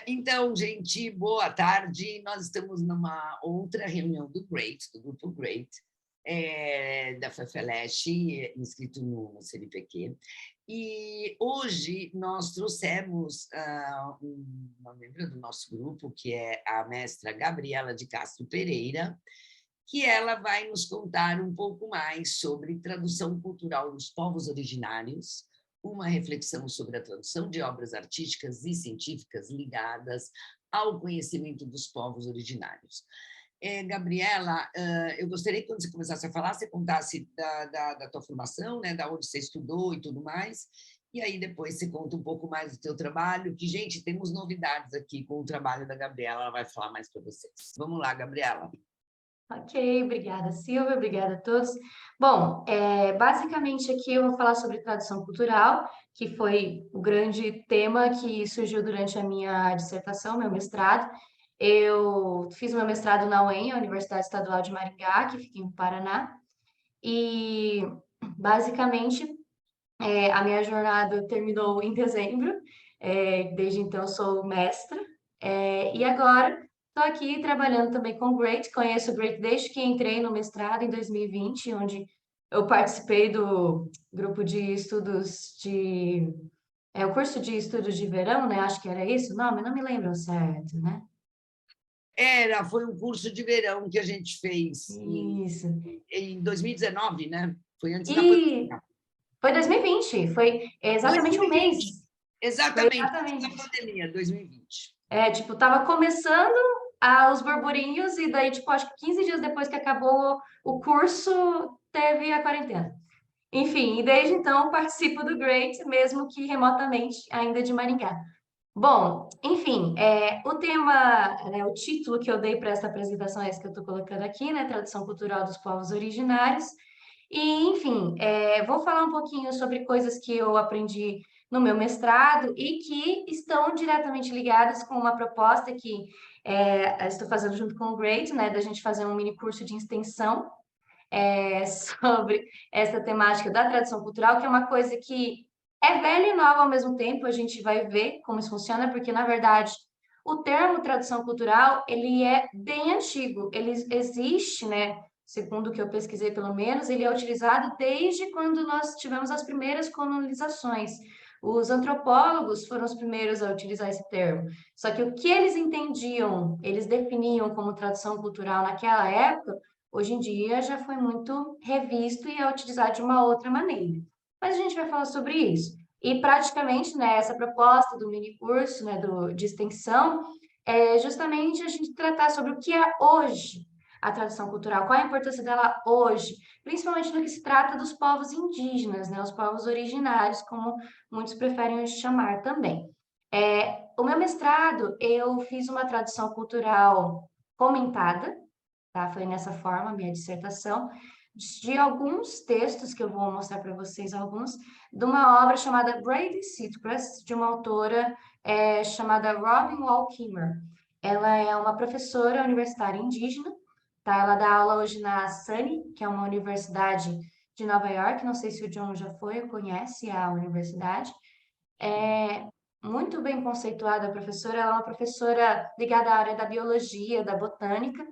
Então, gente, boa tarde. Nós estamos numa outra reunião do GREAT, do grupo GREAT, da FEFELESH, inscrito no CNPq. E hoje nós trouxemos uma membro do nosso grupo, que é a mestra Gabriela de Castro Pereira, que ela vai nos contar um pouco mais sobre tradução cultural dos povos originários, uma reflexão sobre a tradução de obras artísticas e científicas ligadas ao conhecimento dos povos originários. Gabriela, eu gostaria que, quando você começasse a falar, você contasse da tua formação, né, da onde você estudou e tudo mais, e aí depois você conta um pouco mais do teu trabalho, que, gente, temos novidades aqui com o trabalho da Gabriela, ela vai falar mais para vocês. Vamos lá, Gabriela. Ok, obrigada, Silvia, obrigada a todos. Bom, basicamente aqui eu vou falar sobre tradução cultural, que foi o grande tema que surgiu durante a minha dissertação, meu mestrado. Eu fiz meu mestrado na UEM, a Universidade Estadual de Maringá, que fica em Paraná, e basicamente a minha jornada terminou em dezembro, desde então eu sou mestra, e agora estou aqui trabalhando também com o GREAT, conheço o GREAT desde que entrei no mestrado em 2020, onde eu participei do grupo de estudos o curso de estudos de verão, né? Acho que era isso o nome, não me lembro certo, né? Foi um curso de verão que a gente fez Isso. em 2019, né? Foi antes da E pandemia. foi 2020, foi exatamente um 2020, mês. Foi exatamente, antes da exatamente. pandemia, 2020. Tipo, tava começando os burburinhos e daí, tipo, acho que 15 dias depois que acabou o curso, teve a quarentena. Enfim, e desde então participo do GREAT, mesmo que remotamente, ainda de Maringá. Bom, enfim, o tema, né, o título que eu dei para essa apresentação é esse que eu estou colocando aqui, né? Tradução cultural dos povos originários. E, enfim, vou falar um pouquinho sobre coisas que eu aprendi no meu mestrado e que estão diretamente ligadas com uma proposta que eu estou fazendo junto com o GREAT, né? Da gente fazer um mini curso de extensão sobre essa temática da tradução cultural, que é uma coisa que é velha e nova ao mesmo tempo. A gente vai ver como isso funciona, porque, na verdade, o termo tradução cultural, ele é bem antigo. Ele existe, né? Segundo o que eu pesquisei, pelo menos, ele é utilizado desde quando nós tivemos as primeiras colonizações. Os antropólogos foram os primeiros a utilizar esse termo. Só que o que eles entendiam, eles definiam como tradução cultural naquela época, hoje em dia já foi muito revisto e é utilizado de uma outra maneira. Mas a gente vai falar sobre isso. E praticamente, né, essa proposta do mini curso, né, de extensão, é justamente a gente tratar sobre o que é hoje a tradução cultural, qual a importância dela hoje, principalmente no que se trata dos povos indígenas, né, os povos originários, como muitos preferem os chamar também. O meu mestrado, eu fiz uma tradução cultural comentada, tá? Foi nessa forma a minha dissertação, de alguns textos que eu vou mostrar para vocês, alguns, de uma obra chamada Brave Sitcrest, de uma autora chamada Robin Wall Kimmerer. Ela é uma professora universitária indígena, tá? Ela dá aula hoje na SUNY, que é uma universidade de Nova York. Não sei se o John já foi ou conhece a universidade. É muito bem conceituada a professora. Ela é uma professora ligada à área da biologia, da botânica,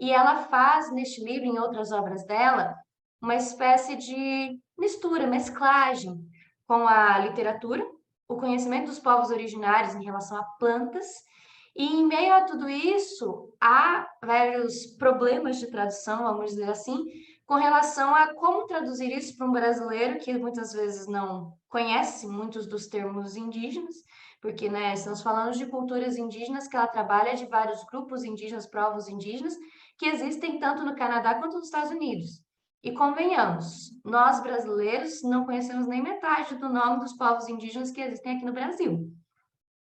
e ela faz neste livro e em outras obras dela uma espécie de mistura, mesclagem com a literatura, o conhecimento dos povos originários em relação a plantas, e em meio a tudo isso, há vários problemas de tradução, vamos dizer assim, com relação a como traduzir isso para um brasileiro que muitas vezes não conhece muitos dos termos indígenas, porque, né, estamos falando de culturas indígenas que ela trabalha de vários grupos indígenas, povos indígenas, que existem tanto no Canadá quanto nos Estados Unidos. E convenhamos, nós brasileiros não conhecemos nem metade do nome dos povos indígenas que existem aqui no Brasil.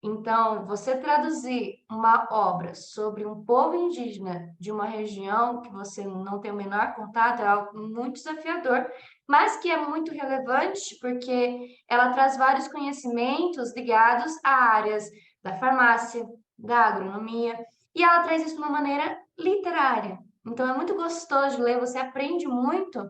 Então, você traduzir uma obra sobre um povo indígena de uma região que você não tem o menor contato é algo muito desafiador, mas que é muito relevante porque ela traz vários conhecimentos ligados a áreas da farmácia, da agronomia, e ela traz isso de uma maneira literária. Então, é muito gostoso de ler, você aprende muito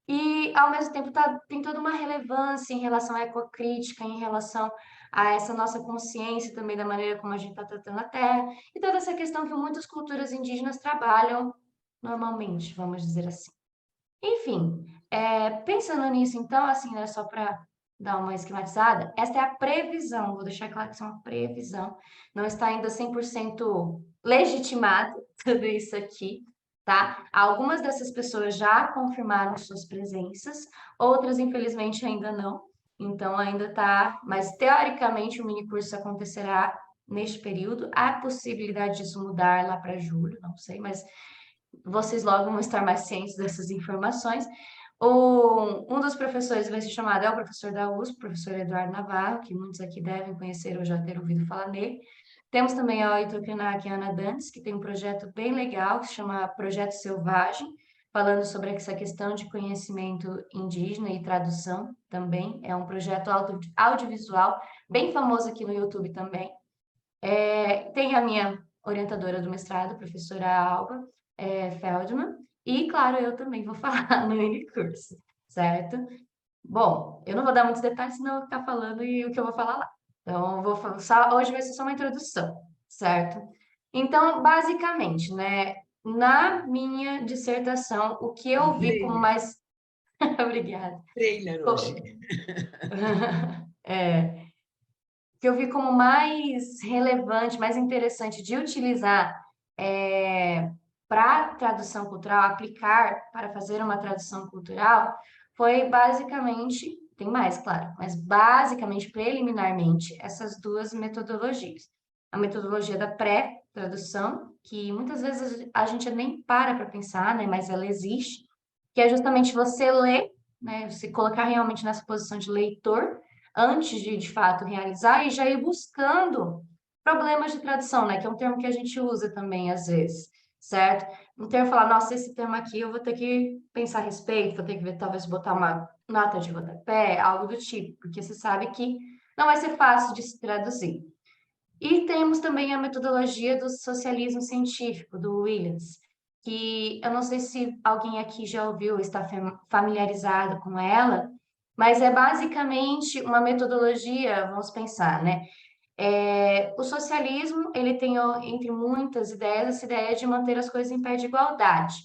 e, ao mesmo tempo, tem toda uma relevância em relação à ecocrítica, em relação a essa nossa consciência também da maneira como a gente está tratando a terra, e toda essa questão que muitas culturas indígenas trabalham normalmente, vamos dizer assim. Enfim, pensando nisso, então, assim, né, só para dar uma esquematizada, essa é a previsão, vou deixar claro que isso é uma previsão, não está ainda 100% legitimado tudo isso aqui, tá? Algumas dessas pessoas já confirmaram suas presenças, outras, infelizmente, ainda não, então ainda tá, mas teoricamente o minicurso acontecerá neste período, há possibilidade disso mudar lá para julho, não sei, mas vocês logo vão estar mais cientes dessas informações. Um dos professores vai ser chamado, é o professor da USP, o professor Eduardo Navarro, que muitos aqui devem conhecer ou já ter ouvido falar nele. Temos também a Heitor Krenak e a Ana Dantes, que tem um projeto bem legal, que se chama Projeto Selvagem, falando sobre essa questão de conhecimento indígena e tradução também. É um projeto audiovisual, bem famoso aqui no YouTube também. Tem a minha orientadora do mestrado, a professora Alba Feldman, e, claro, eu também vou falar no minicurso, certo? Bom, eu não vou dar muitos detalhes, senão eu vou ficar falando e o que eu vou falar lá. Então, hoje vai ser só uma introdução, certo? Então, basicamente, né, na minha dissertação, o que eu vi como Trailer, mais... Obrigada. trailer hoje. É, que eu vi como mais relevante, mais interessante de utilizar para tradução cultural, aplicar para fazer uma tradução cultural, foi basicamente, tem mais, claro, mas basicamente, preliminarmente, essas duas metodologias. A metodologia da pré-tradução, que muitas vezes a gente nem para pensar, né, mas ela existe, que é justamente você ler, né, se colocar realmente nessa posição de leitor, antes de fato realizar e já ir buscando problemas de tradução, né? Que é um termo que a gente usa também às vezes, certo? Um termo falar, nossa, esse termo aqui eu vou ter que pensar a respeito, vou ter que ver, talvez botar uma nota de rodapé, algo do tipo, porque você sabe que não vai ser fácil de se traduzir. E temos também a metodologia do socialismo científico, do Williams, que eu não sei se alguém aqui já ouviu, está familiarizado com ela, mas é basicamente uma metodologia, vamos pensar, né? O socialismo, ele tem, entre muitas ideias, essa ideia de manter as coisas em pé de igualdade.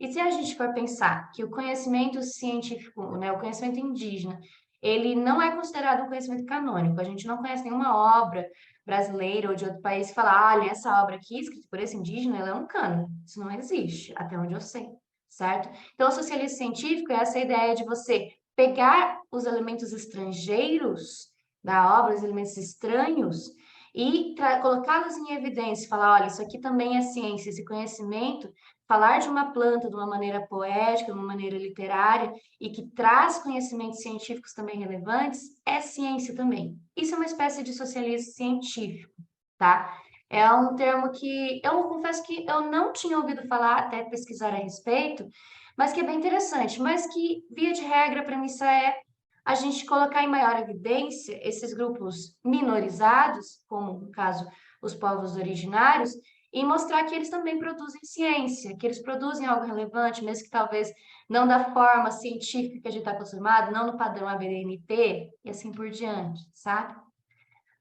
E se a gente for pensar que o conhecimento científico, né, o conhecimento indígena, ele não é considerado um conhecimento canônico, a gente não conhece nenhuma obra brasileira ou de outro país que fala, olha, essa obra aqui, escrita por esse indígena, ela é um cânone. Isso não existe, até onde eu sei, certo? Então, o socialismo científico é essa ideia de você pegar os elementos estrangeiros da obra, os elementos estranhos, e colocá-los em evidência, falar, olha, isso aqui também é ciência, esse conhecimento, falar de uma planta de uma maneira poética, de uma maneira literária, e que traz conhecimentos científicos também relevantes, é ciência também. Isso é uma espécie de socialismo científico, tá? É um termo que eu confesso que eu não tinha ouvido falar até pesquisar a respeito, mas que é bem interessante, mas que, via de regra, a premissa é a gente colocar em maior evidência esses grupos minorizados, como no caso os povos originários, e mostrar que eles também produzem ciência, que eles produzem algo relevante, mesmo que talvez não da forma científica que a gente está acostumado, não no padrão ABNT e assim por diante, sabe?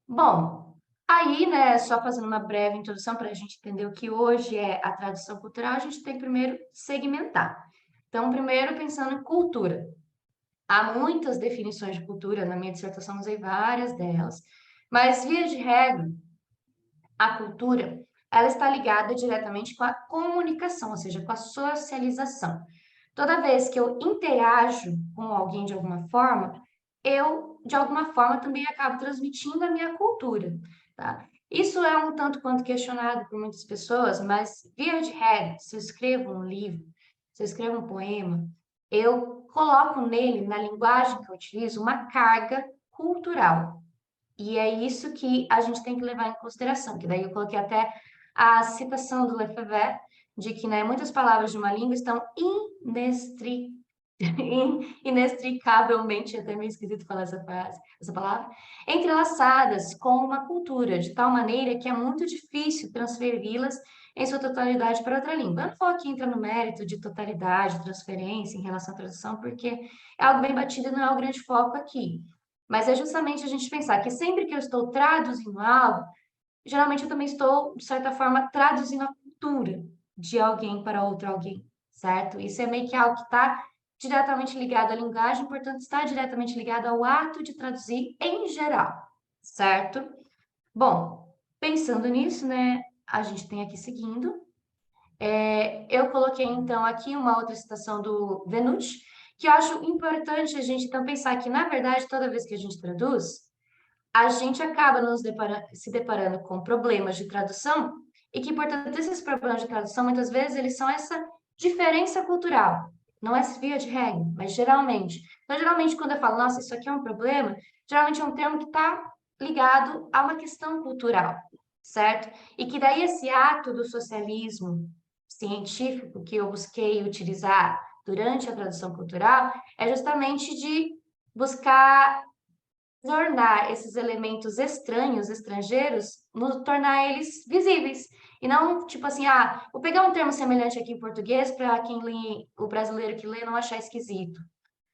Bom, aí, né, só fazendo uma breve introdução para a gente entender o que hoje é a tradução cultural, a gente tem que primeiro segmentar. Então, primeiro pensando em cultura. Há muitas definições de cultura, na minha dissertação usei várias delas, mas, via de regra, a cultura, ela está ligada diretamente com a comunicação, ou seja, com a socialização. Toda vez que eu interajo com alguém de alguma forma, eu, de alguma forma, também acabo transmitindo a minha cultura, tá? Isso é um tanto quanto questionado por muitas pessoas, mas, via de regra, se eu escrevo um livro, se eu escrevo um poema, eu coloco nele, na linguagem que eu utilizo, uma carga cultural. E é isso que a gente tem que levar em consideração, que daí eu coloquei até a citação do Lefebvre, de que, né, muitas palavras de uma língua estão inextricavelmente, até meio esquisito falar essa frase, essa palavra, entrelaçadas com uma cultura, de tal maneira que é muito difícil transferi-las em sua totalidade para outra língua. Eu não vou aqui entrar no mérito de totalidade, transferência em relação à tradução, porque é algo bem batido e não é o grande foco aqui. Mas é justamente a gente pensar que sempre que eu estou traduzindo algo, geralmente eu também estou, de certa forma, traduzindo a cultura de alguém para outro alguém, certo? Isso é meio que algo que está diretamente ligado à linguagem, portanto, está diretamente ligado ao ato de traduzir em geral, certo? Bom, pensando nisso, né, a gente tem aqui seguindo. Eu coloquei, então, aqui uma outra citação do Venucci, que eu acho importante a gente, então, pensar que, na verdade, toda vez que a gente traduz, a gente acaba se deparando com problemas de tradução e que, portanto, esses problemas de tradução, muitas vezes, eles são essa diferença cultural. Não é via de regra, mas geralmente. Então, geralmente, quando eu falo, nossa, isso aqui é um problema, geralmente é um termo que está ligado a uma questão cultural, certo? E que daí esse ato do socialismo científico que eu busquei utilizar durante a tradução cultural é justamente de buscar tornar esses elementos estranhos, estrangeiros, tornar eles visíveis. E não, tipo assim, vou pegar um termo semelhante aqui em português para quem lê, o brasileiro que lê não achar esquisito.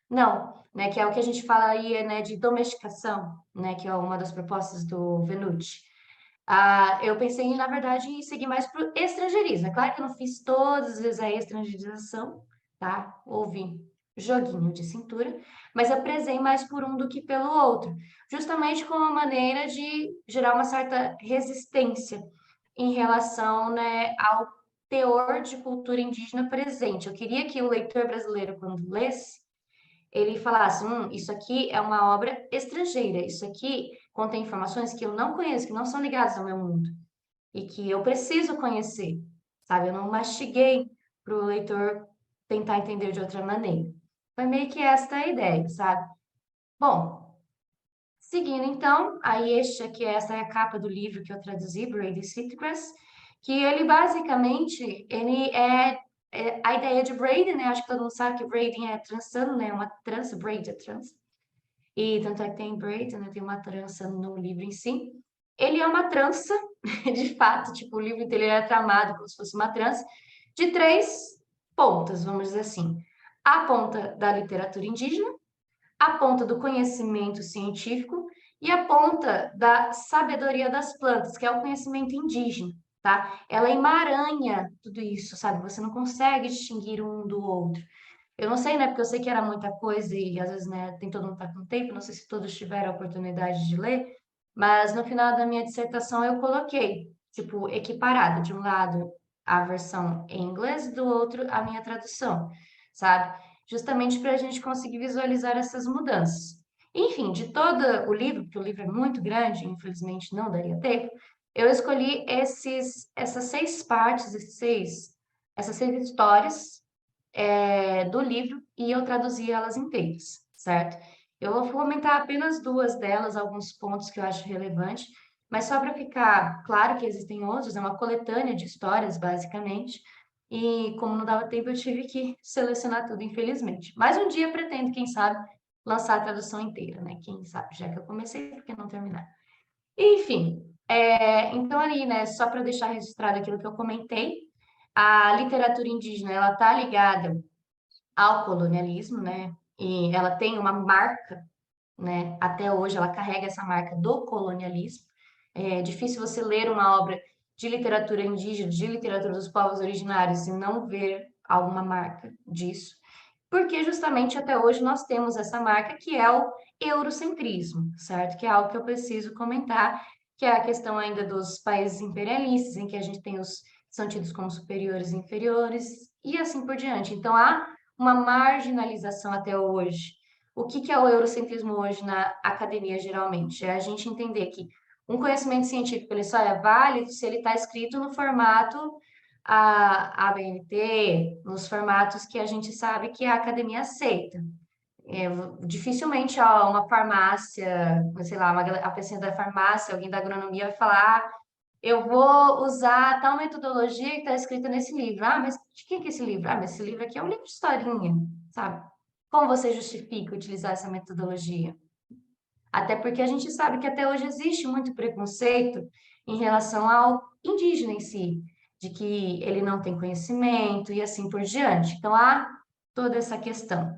Não, né, que é o que a gente fala aí, né, de domesticação, né, que é uma das propostas do Venucci. Eu pensei, na verdade, em seguir mais para o estrangeirismo. É claro que eu não fiz todas as vezes a estrangeirização, tá? Houve joguinho de cintura, mas eu prezei mais por um do que pelo outro, justamente como uma maneira de gerar uma certa resistência em relação, né, ao teor de cultura indígena presente. Eu queria que o leitor brasileiro, quando lesse, ele falasse, isso aqui é uma obra estrangeira, isso aqui contém informações que eu não conheço, que não são ligadas ao meu mundo, e que eu preciso conhecer, sabe? Eu não mastiguei para o leitor tentar entender de outra maneira. Foi meio que esta a ideia, sabe? Bom, seguindo então, aí essa é a capa do livro que eu traduzi, Brady Sitgrass, que ele basicamente, a ideia de braiding, né? Acho que todo mundo sabe que braiding é trançando, né? Uma trança, braid é trança. E tanto é que tem braid, né? Tem uma trança no livro em si. Ele é uma trança, de fato, tipo, o livro inteiro é tramado como se fosse uma trança, de 3 pontas, vamos dizer assim. A ponta da literatura indígena, a ponta do conhecimento científico e a ponta da sabedoria das plantas, que é o conhecimento indígena, tá? Ela emaranha tudo isso, sabe? Você não consegue distinguir um do outro. Eu não sei, né? Porque eu sei que era muita coisa e às vezes, né, tem todo mundo tá com tempo, não sei se todos tiveram a oportunidade de ler, mas no final da minha dissertação eu coloquei, tipo, equiparado, de um lado a versão em inglês, do outro a minha tradução, sabe? Justamente para a gente conseguir visualizar essas mudanças. Enfim, de todo o livro, porque o livro é muito grande, infelizmente não daria tempo, eu escolhi essas 6 partes, essas 6 histórias do livro e eu traduzi elas inteiras, certo? Eu vou comentar apenas 2 delas, alguns pontos que eu acho relevante, mas só para ficar claro que existem outros, é uma coletânea de histórias, basicamente, e como não dava tempo, eu tive que selecionar tudo, infelizmente. Mas um dia pretendo, quem sabe, lançar a tradução inteira, né? Quem sabe, já que eu comecei, por que não terminar? Enfim, então ali, né, só para deixar registrado aquilo que eu comentei, a literatura indígena, ela está ligada ao colonialismo, né? E ela tem uma marca, né? Até hoje ela carrega essa marca do colonialismo. É difícil você ler uma obra de literatura indígena, de literatura dos povos originários e não ver alguma marca disso, porque justamente até hoje nós temos essa marca que é o eurocentrismo, certo? Que é algo que eu preciso comentar, que é a questão ainda dos países imperialistas, em que a gente tem são tidos como superiores e inferiores, e assim por diante. Então, há uma marginalização até hoje. O que é o eurocentrismo hoje na academia, geralmente? É a gente entender que um conhecimento científico ele só é válido se ele está escrito no formato ABNT, nos formatos que a gente sabe que a academia aceita. Dificilmente uma farmácia, sei lá, a pessoa da farmácia, alguém da agronomia vai falar eu vou usar tal metodologia que está escrita nesse livro. Mas de quem é esse livro? Mas esse livro aqui é um livro de historinha, sabe? Como você justifica utilizar essa metodologia? Até porque a gente sabe que até hoje existe muito preconceito em relação ao indígena em si, de que ele não tem conhecimento e assim por diante. Então, há toda essa questão.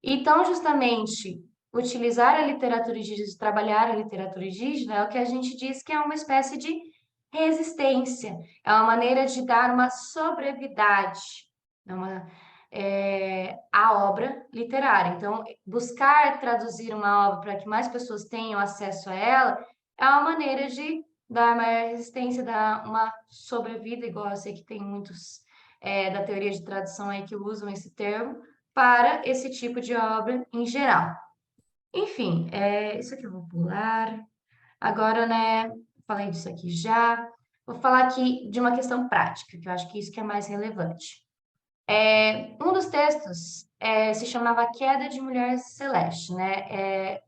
Então, justamente, utilizar a literatura indígena, trabalhar a literatura indígena, é o que a gente diz que é uma espécie de resistência, é uma maneira de dar uma sobriedade à obra literária. Então, buscar traduzir uma obra para que mais pessoas tenham acesso a ela é uma maneira de dar maior resistência, dar uma sobrevida, igual eu sei que tem muitos da teoria de tradução aí que usam esse termo, para esse tipo de obra em geral. Enfim, isso aqui eu vou pular. Agora, né, falei disso aqui já. Vou falar aqui de uma questão prática, que eu acho que isso que é mais relevante. Um dos textos se chamava A Queda de Mulher Celeste, né?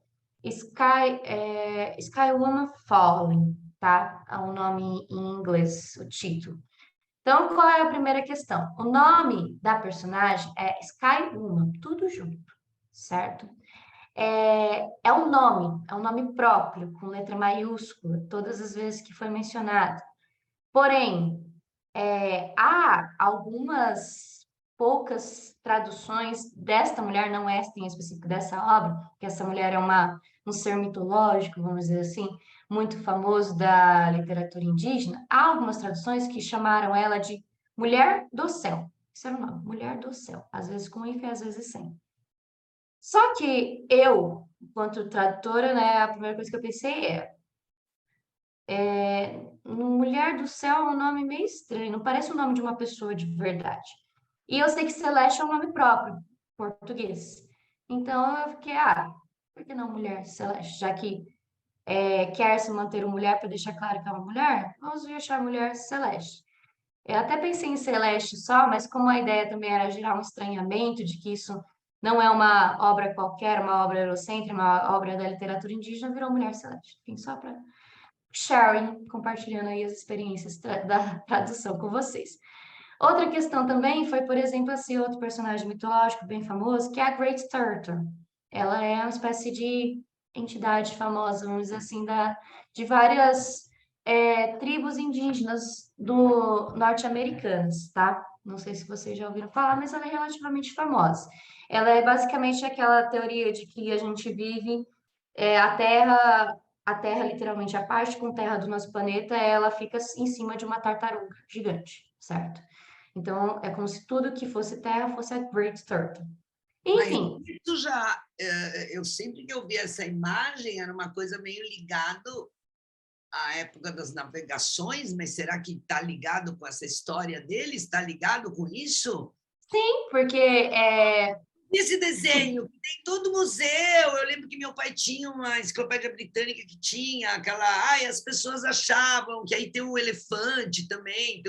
Sky Woman Falling, tá? É o nome em inglês, o título. Então, qual é a primeira questão? O nome da personagem Sky Woman, tudo junto, certo? É um nome próprio, com letra maiúscula, todas as vezes que foi mencionado. Porém, há algumas poucas traduções desta mulher, não esta em específico dessa obra, que essa mulher é um ser mitológico, vamos dizer assim, muito famoso da literatura indígena. Há algumas traduções que chamaram ela de Mulher do Céu. Esse era o nome, Mulher do Céu, às vezes com hífen, às vezes sem. Só que eu, enquanto tradutora, né, a primeira coisa que eu pensei Mulher do Céu é um nome meio estranho, não parece o nome de uma pessoa de verdade. E eu sei que Celeste é um nome próprio, português. Então eu fiquei, por que não Mulher Celeste? Já que quer se manter uma mulher para deixar claro que é uma mulher, vamos deixar Mulher Celeste. Eu até pensei em Celeste só, mas como a ideia também era gerar um estranhamento de que isso não é uma obra qualquer, uma obra eurocêntrica, uma obra da literatura indígena, virou Mulher Celeste. Enfim, só para sharing, compartilhando aí as experiências da tradução com vocês. Outra questão também foi, por exemplo, esse outro personagem mitológico bem famoso, que é a Great Turtle. Ela é uma espécie de entidade famosa, vamos dizer assim, de várias tribos indígenas norte-americanas, tá? Não sei se vocês já ouviram falar, mas ela é relativamente famosa. Ela é basicamente aquela teoria de que a gente vive a Terra, literalmente, a parte com terra do nosso planeta, ela fica em cima de uma tartaruga gigante, certo? Então, é como se tudo que fosse terra fosse a Great Turtle. Enfim. Mas isso já, eu sempre que eu vi essa imagem, era uma coisa meio ligado à época das navegações, mas será que está ligado com essa história deles? Está ligado com isso? Sim, porque esse desenho, que tem todo museu. Eu lembro que meu pai tinha uma enciclopédia britânica que tinha aquela. As pessoas achavam que aí tem um elefante também,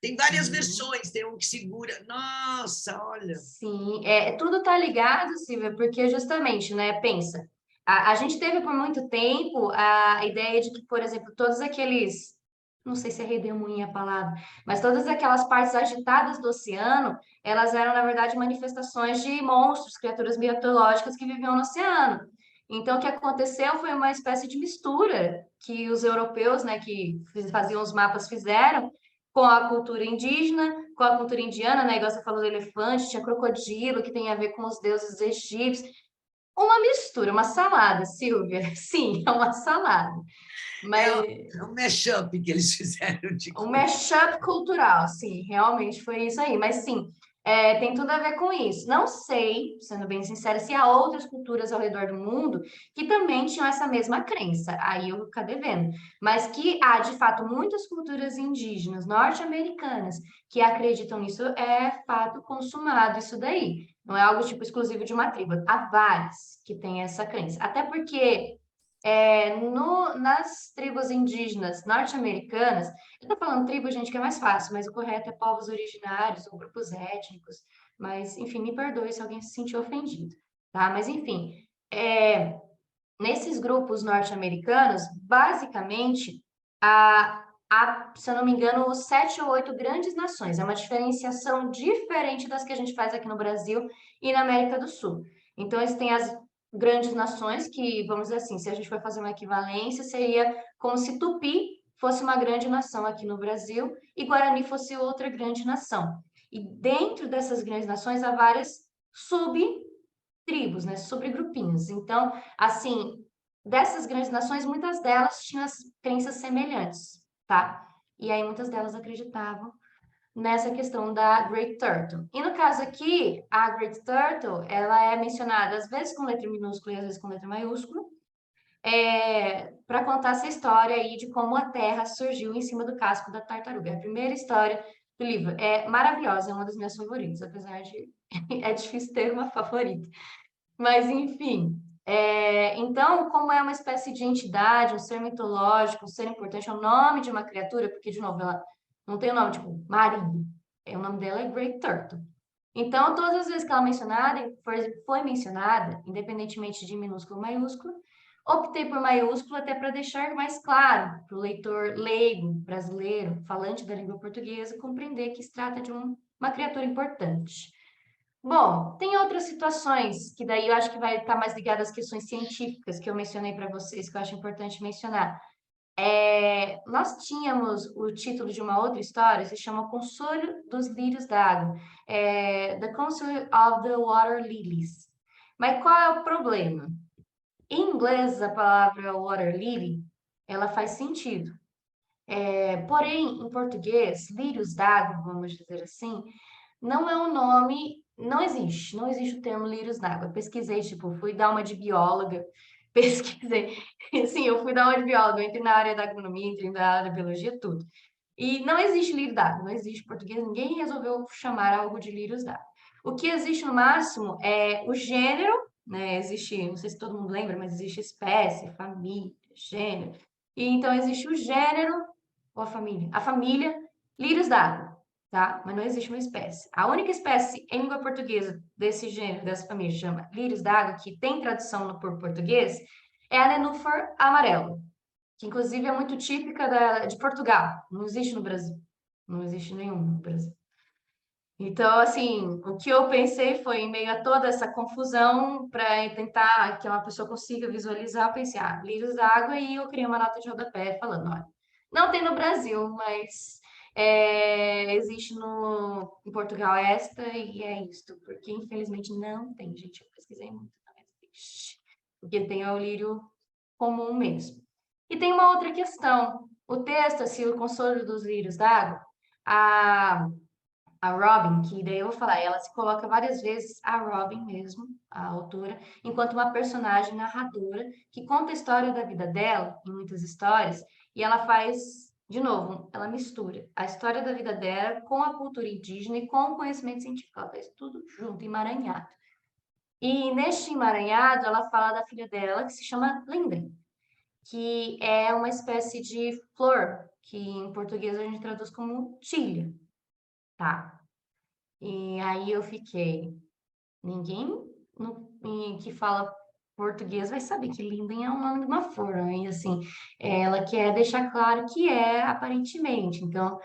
tem várias versões, tem um que segura. Nossa, olha. Sim, tudo está ligado, Silvia, porque justamente, né, pensa, a gente teve por muito tempo a ideia de que, por exemplo, todos aqueles, não sei se é redemoinho a palavra, mas todas aquelas partes agitadas do oceano, elas eram, na verdade, manifestações de monstros, criaturas mitológicas que viviam no oceano. Então, o que aconteceu foi uma espécie de mistura que os europeus, né, que faziam os mapas, fizeram com a cultura indígena, com a cultura indiana, né? Igual você falou do elefante, tinha crocodilo, que tem a ver com os deuses egípcios. Uma mistura, uma salada, Silvia. Sim, é uma salada. Mas É um mashup que eles fizeram de um mashup cultural, sim, realmente foi isso aí. Mas sim, tem tudo a ver com isso. Não sei, sendo bem sincera, se há outras culturas ao redor do mundo que também tinham essa mesma crença. Aí eu vou ficar devendo. Mas que há, de fato, muitas culturas indígenas norte-americanas que acreditam nisso, é fato consumado isso daí. Não é algo tipo exclusivo de uma tribo. Há várias que têm essa crença. Até porque nas tribos indígenas norte-americanas, eu estou falando tribo, gente, que é mais fácil, mas o correto é povos originários ou grupos étnicos. Mas, enfim, me perdoe se alguém se sentiu ofendido, tá? Mas, enfim, nesses grupos norte-americanos, basicamente, se eu não me engano, 7 ou 8 grandes nações. É uma diferenciação diferente das que a gente faz aqui no Brasil e na América do Sul. Então, eles têm as grandes nações que, vamos dizer assim, se a gente for fazer uma equivalência, seria como se Tupi fosse uma grande nação aqui no Brasil e Guarani fosse outra grande nação. E dentro dessas grandes nações há várias subtribos, né, subgrupinhos. Então, assim, dessas grandes nações, muitas delas tinham as crenças semelhantes, tá? E aí muitas delas acreditavam nessa questão da Great Turtle. E no caso aqui, a Great Turtle, ela é mencionada às vezes com letra minúscula e às vezes com letra maiúscula, para contar essa história aí de como a Terra surgiu em cima do casco da tartaruga. É a primeira história do livro. É maravilhosa, é uma das minhas favoritas, apesar de é difícil ter uma favorita. Mas, enfim. Então, como é uma espécie de entidade, um ser mitológico, um ser importante, é o nome de uma criatura, porque, de novo, ela não tem o nome, tipo, marido. O nome dela é Great Turtle. Então, todas as vezes que ela foi mencionada, independentemente de minúsculo ou maiúsculo, optei por maiúsculo até para deixar mais claro para o leitor leigo, brasileiro, falante da língua portuguesa, compreender que se trata de uma criatura importante. Bom, tem outras situações que daí eu acho que vai estar mais ligada às questões científicas que eu mencionei para vocês, que eu acho importante mencionar. Nós tínhamos o título de uma outra história, se chama Consolo dos Lírios d'Água, The Console of the Water Lilies. Mas qual é o problema? Em inglês, a palavra water lily, ela faz sentido. Porém, em português, lírios d'água, vamos dizer assim, não é um nome, não existe o termo lírios d'água. Pesquisei, tipo, fui dar uma de bióloga, pesquisei. Sim, eu fui dar uma de bióloga, eu entrei na área da agronomia, entrei na área da biologia, tudo. E não existe lírio d'água, não existe em português, ninguém resolveu chamar algo de lírios d'água. O que existe no máximo é o gênero, né? Existe, não sei se todo mundo lembra, mas existe espécie, família, gênero. E então existe o gênero ou a família? A família lírios d'água, tá? Mas não existe uma espécie. A única espécie em língua portuguesa desse gênero, dessa família, chama lírios d'água, que tem tradução no português, é a nenúfar amarelo, que inclusive é muito típica de Portugal. Não existe no Brasil. Não existe nenhum no Brasil. Então, assim, o que eu pensei foi, em meio a toda essa confusão, para tentar que uma pessoa consiga visualizar, eu pensei, lírios d'água, e eu criei uma nota de rodapé falando, olha, não tem no Brasil, mas existe em Portugal esta, e é isto, porque infelizmente não tem, gente, eu pesquisei muito, não existe, porque tem o lírio comum mesmo. E tem uma outra questão, o texto, assim, o consolo dos lírios d'água, a Robin, que daí eu vou falar, ela se coloca várias vezes, a Robin mesmo, a autora, enquanto uma personagem narradora que conta a história da vida dela, em muitas histórias, e ela faz, de novo, ela mistura a história da vida dela com a cultura indígena e com o conhecimento científico, ela faz tudo junto, emaranhado. E neste emaranhado, ela fala da filha dela, que se chama Linden, que é uma espécie de flor, que em português a gente traduz como tilha, tá? E aí eu fiquei, ninguém que fala português vai saber que Linden é o nome de uma flor, né? E assim, ela quer deixar claro que é, aparentemente. Então, o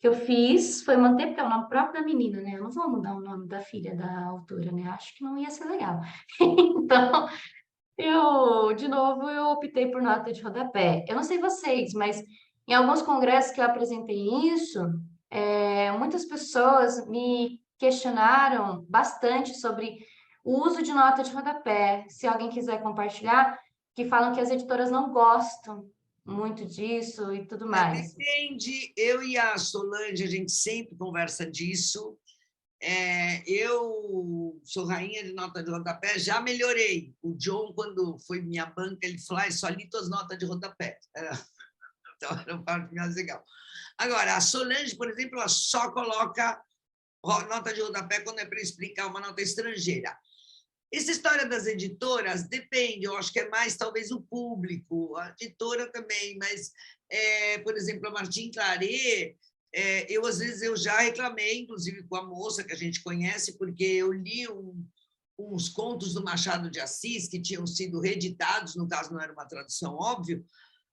que eu fiz foi manter, porque é o nome próprio da menina, né? Eu não vou mudar o nome da filha da autora, né? Acho que não ia ser legal. Então, de novo, eu optei por nota de rodapé. Eu não sei vocês, mas em alguns congressos que eu apresentei isso, muitas pessoas me questionaram bastante sobre o uso de nota de rodapé. Se alguém quiser compartilhar, que falam que as editoras não gostam muito disso e tudo mais. Depende, eu e a Solange, a gente sempre conversa disso. Eu sou rainha de nota de rodapé, já melhorei. O John, quando foi minha banca, ele falou, só li tuas notas de rodapé. Então, era uma parte mais legal. Agora, a Solange, por exemplo, ela só coloca nota de rodapé quando é para explicar uma nota estrangeira. Essa história das editoras depende, eu acho que é mais talvez o público, a editora também, mas, por exemplo, a Martin Claret, às vezes eu já reclamei, inclusive com a moça que a gente conhece, porque eu li uns contos do Machado de Assis que tinham sido reeditados, no caso não era uma tradução, óbvio,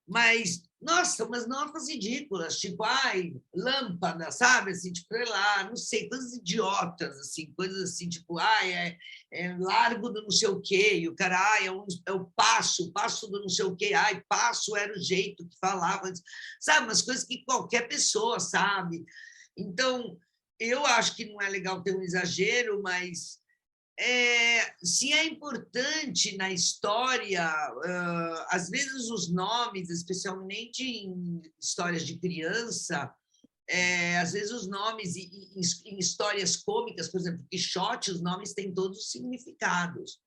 Mas, nossa, umas notas ridículas, tipo, ai, lâmpada, sabe? Assim, tipo, sei lá, não sei, coisas idiotas, assim, coisas assim, tipo, ai, é largo do não sei o quê, e o cara, ai, é o passo do não sei o quê, ai, passo era o jeito que falava, sabe? Umas coisas que qualquer pessoa sabe. Então, eu acho que não é legal ter um exagero, mas se é importante na história, às vezes os nomes, especialmente em histórias de criança, às vezes os nomes em histórias cômicas, por exemplo, Quixote, os nomes têm todos os significados.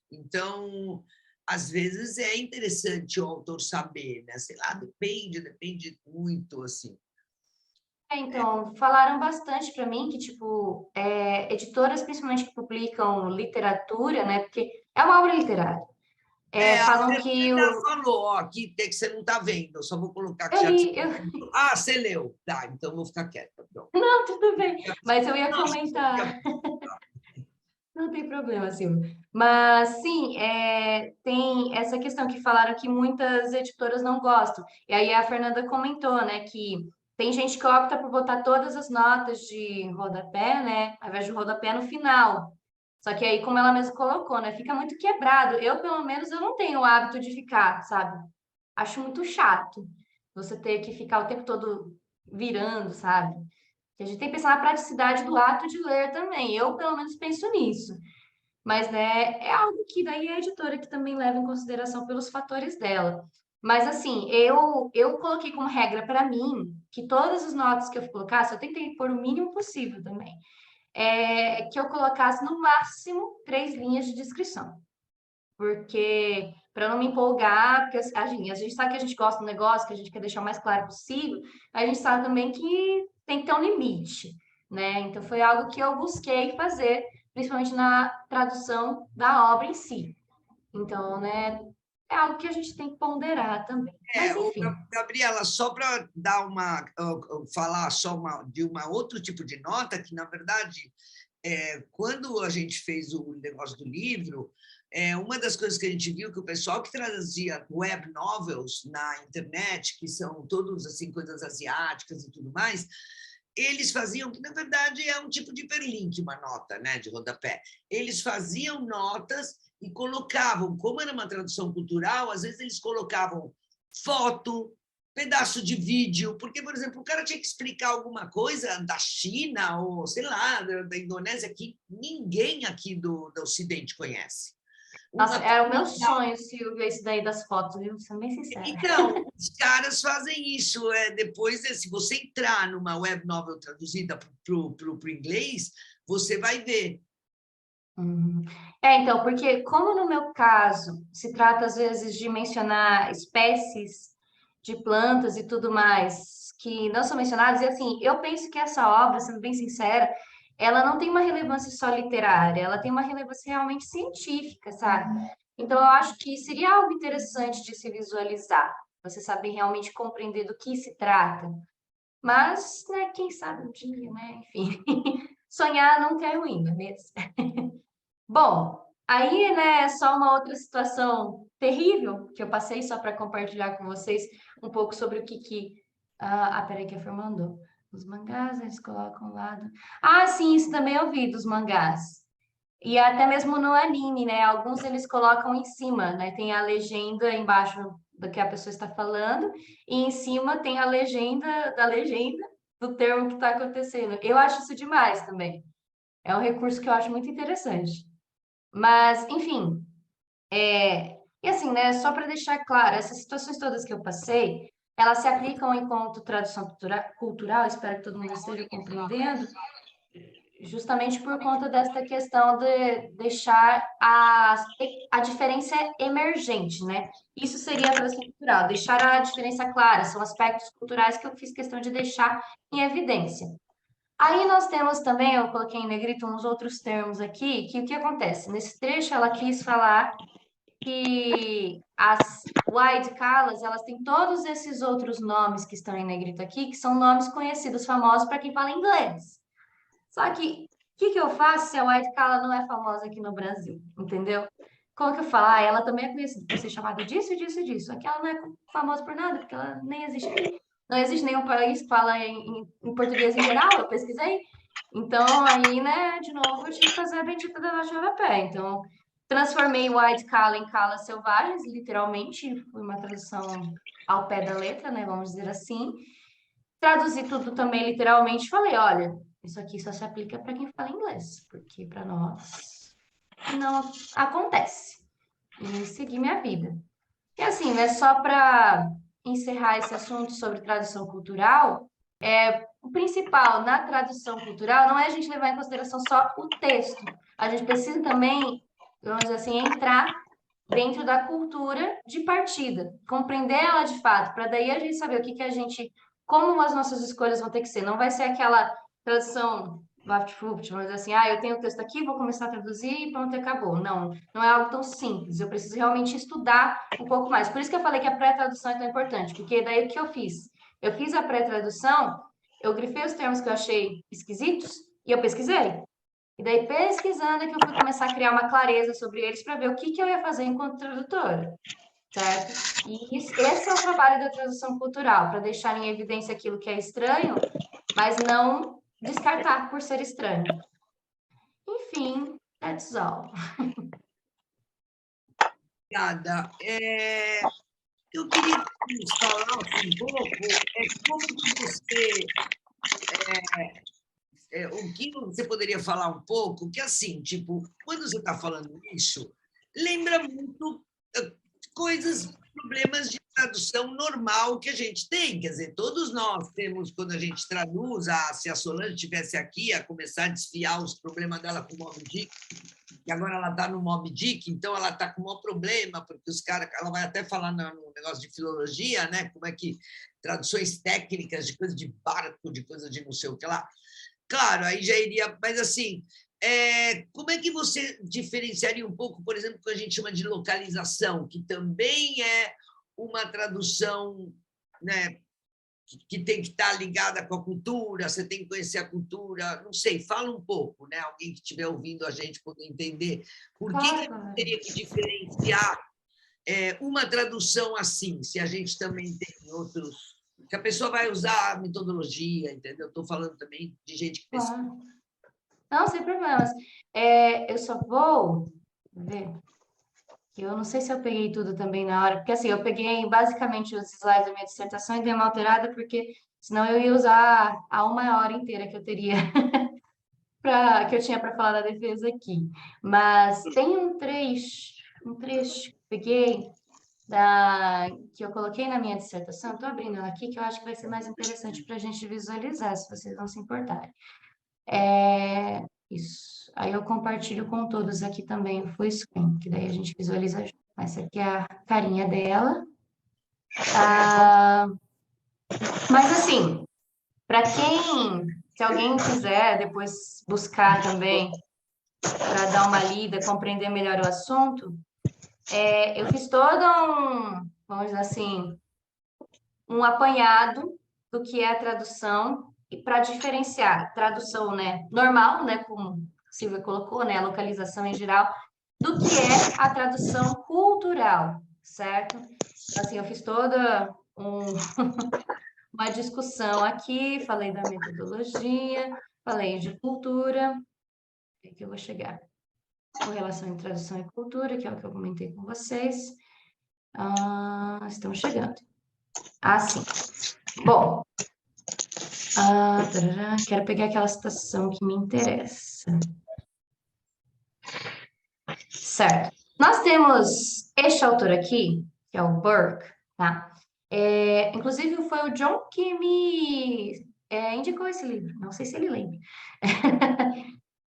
Então, às vezes é interessante o autor saber, né? Sei lá, depende muito, assim. Então, falaram bastante para mim que, tipo, editoras, principalmente que publicam literatura, né? Porque é uma obra literária. A Falam que Fernanda falou, ó, aqui tem que você não está vendo, eu só vou colocar que eu já que li, você... Ah, você leu. Tá, então vou ficar quieta. Pronto. não, tudo bem, mas eu ia Nossa, comentar. Não tem problema, Silvia. Mas sim, tem essa questão que falaram que muitas editoras não gostam. E aí a Fernanda comentou, né, que tem gente que opta por botar todas as notas de rodapé, né, ao invés de rodapé no final. Só que aí, como ela mesma colocou, né, fica muito quebrado. Eu, pelo menos, eu não tenho o hábito de ficar, sabe? Acho muito chato você ter que ficar o tempo todo virando, sabe? Que a gente tem que pensar na praticidade do ato de ler também. Eu, pelo menos, penso nisso. Mas, né, é algo que daí a editora que também leva em consideração pelos fatores dela. Mas, assim, eu coloquei como regra para mim que todas as notas que eu colocasse, eu tentei pôr o mínimo possível também, que eu colocasse no máximo 3 linhas de descrição. Porque, para não me empolgar, porque a gente sabe que a gente gosta do negócio, que a gente quer deixar o mais claro possível, a gente sabe também que tem que ter um limite, né? Então, foi algo que eu busquei fazer, principalmente na tradução da obra em si. Então, né, é algo que a gente tem que ponderar também. Mas, enfim. Gabriela, só para dar falar só de uma outro tipo de nota, que, na verdade, quando a gente fez o negócio do livro, uma das coisas que a gente viu que o pessoal que traduzia web novels na internet, que são todos assim coisas asiáticas e tudo mais, eles faziam, que na verdade é um tipo de hiperlink, uma nota, né, de rodapé. Eles faziam notas e colocavam, como era uma tradução cultural, às vezes eles colocavam foto, pedaço de vídeo, porque, por exemplo, o cara tinha que explicar alguma coisa da China ou, sei lá, da Indonésia, que ninguém aqui do Ocidente conhece. Nossa, Uma... era o meu sonho, Silvia, isso daí das fotos, viu? Sendo bem sincera. Então, os caras fazem isso. Depois, se você entrar numa web novel traduzida para o inglês, você vai ver. Uhum. Então, porque como no meu caso se trata às vezes de mencionar espécies de plantas e tudo mais que não são mencionadas, e assim, eu penso que essa obra, sendo bem sincera, ela não tem uma relevância só literária, ela tem uma relevância realmente científica, sabe? Então, eu acho que seria algo interessante de se visualizar, você saber realmente compreender do que se trata. Mas, né, quem sabe um dia, né? Enfim, sonhar nunca é ruim, não é mesmo? Bom, aí, né, só uma outra situação terrível que eu passei só para compartilhar com vocês um pouco sobre o que. Peraí, que a Fer mandou. Os mangás, eles colocam lá. Ah, sim, isso também eu vi dos mangás. E até mesmo no anime, né? Alguns eles colocam em cima, né? Tem a legenda embaixo do que a pessoa está falando, e em cima tem a legenda da legenda do termo que está acontecendo. Eu acho isso demais também. É um recurso que eu acho muito interessante. Mas, enfim, e assim, né, só para deixar claro, essas situações todas que eu passei, elas se aplicam enquanto tradução cultural, espero que todo mundo esteja compreendendo, justamente por conta desta questão de deixar a diferença emergente, né? Isso seria a tradução cultural, deixar a diferença clara, são aspectos culturais que eu fiz questão de deixar em evidência. Aí nós temos também, eu coloquei em negrito uns outros termos aqui, que o que acontece? Nesse trecho ela quis falar que as white colors, elas têm todos esses outros nomes que estão em negrito aqui, que são nomes conhecidos, famosos para quem fala inglês. Só que, o que eu faço se a white collar não é famosa aqui no Brasil? Entendeu? como que eu falo? Ah, ela também é conhecida por ser chamada disso, disso e disso. Aqui ela não é famosa por nada, porque ela nem existe aqui. Não existe nenhum país que fala em português em geral, eu pesquisei. Então, aí, né, de novo, eu tive que fazer a bendita da loja Européia. Então, transformei White Cala em Calas Selvagens, literalmente, foi uma tradução ao pé da letra, né, vamos dizer assim. Traduzi tudo também literalmente, falei, olha, isso aqui só se aplica para quem fala inglês, porque para nós não acontece. E segui minha vida. E assim, né, só para encerrar esse assunto sobre tradução cultural, o principal na tradução cultural não é a gente levar em consideração só o texto. A gente precisa também, vamos dizer assim, entrar dentro da cultura de partida, compreender ela de fato, para daí a gente saber o que que a gente, como as nossas escolhas vão ter que ser. Não vai ser aquela tradução vapt-vupt, vamos dizer assim, ah, eu tenho o texto aqui, vou começar a traduzir e pronto, acabou. Não, não é algo tão simples. Eu preciso realmente estudar um pouco mais. Por isso que eu falei que a pré-tradução é tão importante, porque daí o que eu fiz? Eu fiz a pré-tradução, eu grifei os termos que eu achei esquisitos e eu pesquisei. E daí, pesquisando, é que eu fui começar a criar uma clareza sobre eles para ver o que que eu ia fazer enquanto tradutora, certo? E esse é o trabalho da tradução cultural, para deixar em evidência aquilo que é estranho, mas não descartar por ser estranho. Enfim, that's all. Obrigada. Eu queria que nos falasse um pouco como que você o que você poderia falar um pouco, que assim, tipo, quando você está falando isso, lembra muito coisas, problemas de tradução normal que a gente tem, quer dizer, todos nós temos, quando a gente traduz, se a Solange estivesse aqui, a começar a desfiar os problemas dela com o Moby Dick, e agora ela está no Moby Dick, então ela está com o maior problema, porque os caras, ela vai até falar no negócio de filologia, né, como é que traduções técnicas de coisa de barco, de coisa de não sei o que lá. Claro, aí já iria, mas assim, como é que você diferenciaria um pouco, por exemplo, o que a gente chama de localização, que também é uma tradução, né, que tem que estar ligada com a cultura, você tem que conhecer a cultura, não sei, fala um pouco, né? Alguém que estiver ouvindo a gente poder entender por que Claro, que claro. teria que diferenciar uma tradução assim, se a gente também tem outros, que a pessoa vai usar a metodologia, entendeu? Estou falando também de gente que pesquisa. Claro. Não, sem problemas. Eu só vou ver. Eu não sei se eu peguei tudo também na hora, porque assim, eu peguei basicamente os slides da minha dissertação e dei uma alterada, porque senão eu ia usar a 1 hora inteira que eu teria que eu tinha para falar da defesa aqui. Mas tem um trecho que eu peguei que eu coloquei na minha dissertação, estou abrindo ela aqui, que eu acho que vai ser mais interessante para a gente visualizar, se vocês não se importarem. Isso. Aí eu compartilho com todos aqui também o full screen, que daí a gente visualiza junto. Essa aqui é a carinha dela. Mas assim, se alguém quiser depois buscar também para dar uma lida, compreender melhor o assunto, eu fiz todo vamos dizer assim, um apanhado do que é a tradução e para diferenciar tradução, né, normal, né, como a Silvia colocou, né, a localização em geral, do que é a tradução cultural, certo? Então, assim, eu fiz toda uma discussão aqui, falei da metodologia, falei de cultura, é que eu vou chegar. Correlação entre tradução e cultura, que é o que eu comentei com vocês. Estamos chegando. Sim. Bom, quero pegar aquela citação que me interessa. Certo. Nós temos este autor aqui, que é o Burke, tá? Inclusive, foi o John que me indicou esse livro. Não sei se ele lembra.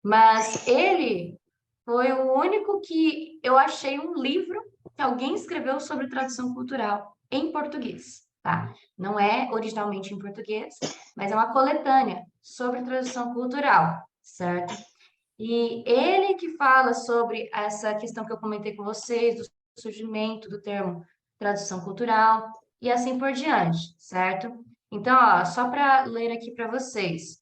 Mas ele foi o único que eu achei um livro que alguém escreveu sobre tradução cultural em português, tá? Não é originalmente em português, mas é uma coletânea sobre tradução cultural, certo? E ele que fala sobre essa questão que eu comentei com vocês, do surgimento do termo tradução cultural e assim por diante, certo? Então, ó, só para ler aqui para vocês.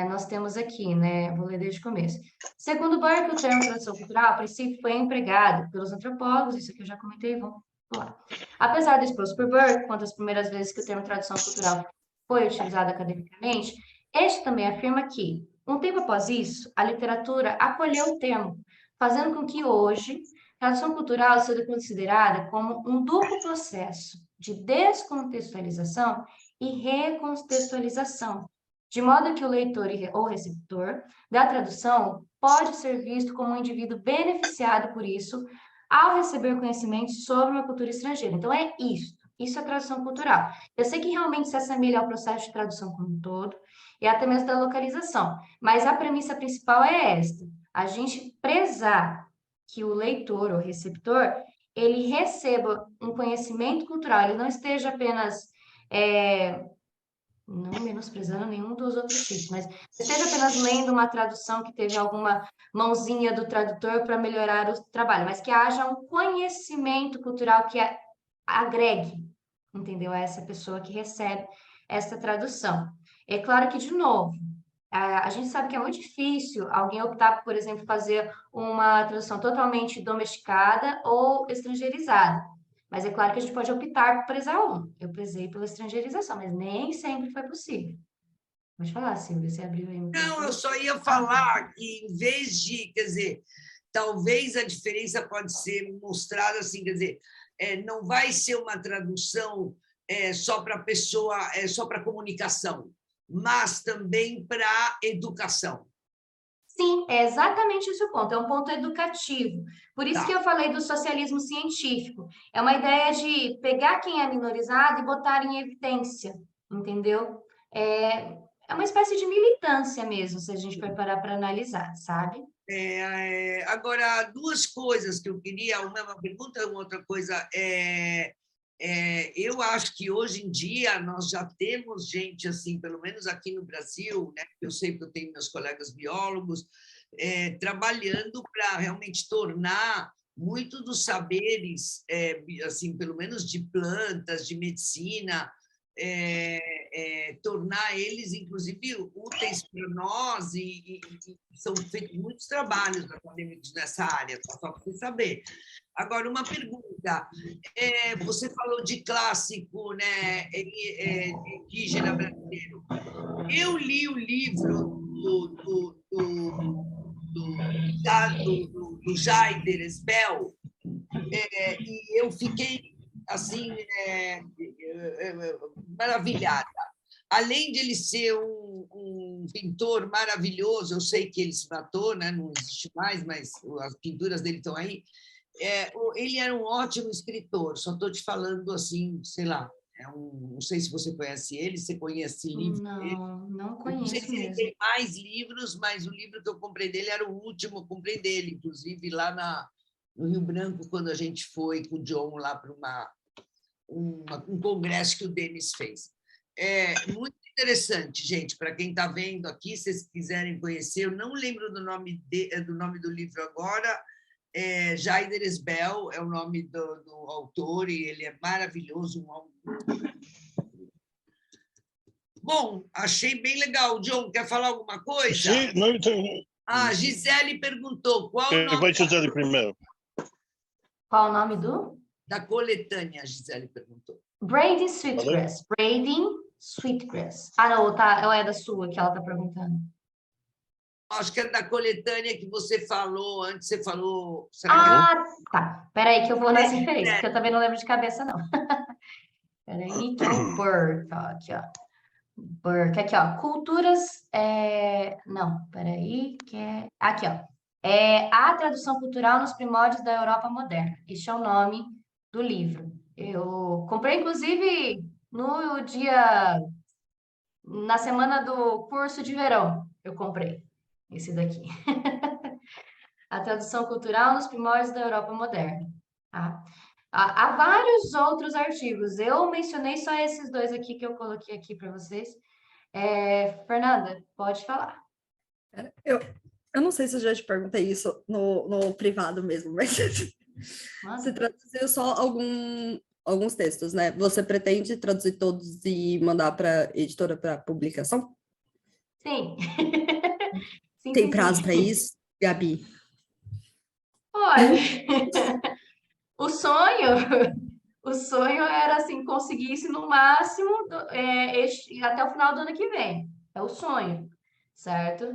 nós temos aqui, né? Vou ler desde o começo. Segundo Burke, o termo tradução cultural, a princípio, foi empregado pelos antropólogos, isso aqui eu já comentei, vamos lá. Apesar do exposto por Burke, quanto às primeiras vezes que o termo tradução cultural foi utilizado academicamente, este também afirma que, um tempo após isso, a literatura acolheu o termo, fazendo com que hoje, tradução cultural seja considerada como um duplo processo de descontextualização e recontextualização, de modo que o leitor ou receptor da tradução pode ser visto como um indivíduo beneficiado por isso ao receber conhecimentos sobre uma cultura estrangeira. Então, é isso é tradução cultural. Eu sei que realmente se assemelha ao processo de tradução como um todo, e até mesmo da localização, mas a premissa principal é esta: a gente prezar que o leitor ou receptor, ele receba um conhecimento cultural, ele não esteja apenas... não menosprezando nenhum dos outros tipos, mas esteja apenas lendo uma tradução que teve alguma mãozinha do tradutor para melhorar o trabalho, mas que haja um conhecimento cultural que agregue, entendeu? A essa pessoa que recebe essa tradução. É claro que, de novo, a gente sabe que é muito difícil alguém optar, por exemplo, fazer uma tradução totalmente domesticada ou estrangeirizada. Mas é claro que a gente pode optar por prezar um. Eu prezei pela estrangeirização, mas nem sempre foi possível. Pode falar, Silvia, você abriu aí o Não, eu microfone. só ia falar que, em vez de, quer dizer, talvez a diferença pode ser mostrada assim, quer dizer, não vai ser uma tradução só para pessoa, só para comunicação, mas também para educação. Sim, é exatamente esse o ponto, é um ponto educativo. Por isso que Tá. eu falei do socialismo científico. É uma ideia de pegar quem é minorizado e botar em evidência, entendeu? É uma espécie de militância mesmo, se a gente for parar para analisar, sabe? Agora, duas coisas que eu queria, uma pergunta, uma outra coisa. Eu acho que hoje em dia nós já temos gente assim, pelo menos aqui no Brasil, né? Eu sei que eu tenho meus colegas biólogos trabalhando para realmente tornar muito dos saberes, assim, pelo menos de plantas, de medicina, tornar eles, inclusive, úteis para nós, e são feitos muitos trabalhos acadêmicos nessa área, só para você saber. Agora, uma pergunta. Você falou de clássico, né, indígena brasileiro. Eu li o livro do Jaider Esbel, e eu fiquei assim maravilhada. Além de ele ser um pintor maravilhoso, eu sei que ele se matou, né? Não existe mais, mas as pinturas dele estão aí. Ele era um ótimo escritor, só estou te falando assim, sei lá, não sei se você conhece ele, você conhece livros dele. Não Eu não sei conheço se ele mesmo. tem mais livros, mas o livro que eu comprei dele era o último, eu comprei dele, inclusive lá no Rio Branco, quando a gente foi com o John lá para um congresso que o Denis fez. Muito interessante, gente, para quem está vendo aqui, se vocês quiserem conhecer, eu não lembro do nome do livro agora, Jaider Esbel é o nome do autor, e ele é maravilhoso. Bom, achei bem legal. John, quer falar alguma coisa? Sim, não, então... Gisele perguntou qual o nome vai Gisele primeiro. Qual o nome da coletânea, a Gisele perguntou. Braiding Sweetgrass. Braiding Sweetgrass. Não, tá, é da sua que ela está perguntando. Acho que é da coletânea que você falou, antes você falou... Tá. Peraí que eu vou nas referências, porque eu também não lembro de cabeça, não. Peraí que é o Burke, aqui, ó. Burke, aqui, ó. Culturas... Não, peraí que é... Aqui, ó. A tradução cultural nos primórdios da Europa moderna. Este é o nome do livro. Eu comprei, inclusive, na semana do curso de verão, eu comprei esse daqui. A tradução cultural nos primórdios da Europa moderna. Tá? Há vários outros artigos. Eu mencionei só esses dois aqui que eu coloquei aqui para vocês. Fernanda, pode falar. Eu não sei se eu já te perguntei isso no privado mesmo, mas você traduziu só alguns textos, né? Você pretende traduzir todos e mandar para a editora para publicação? Sim. Sim, Tem sim, prazo para sim. isso, Gabi? Olha, o sonho, o sonho era assim, conseguir isso no máximo até o final do ano que vem. É o sonho, certo?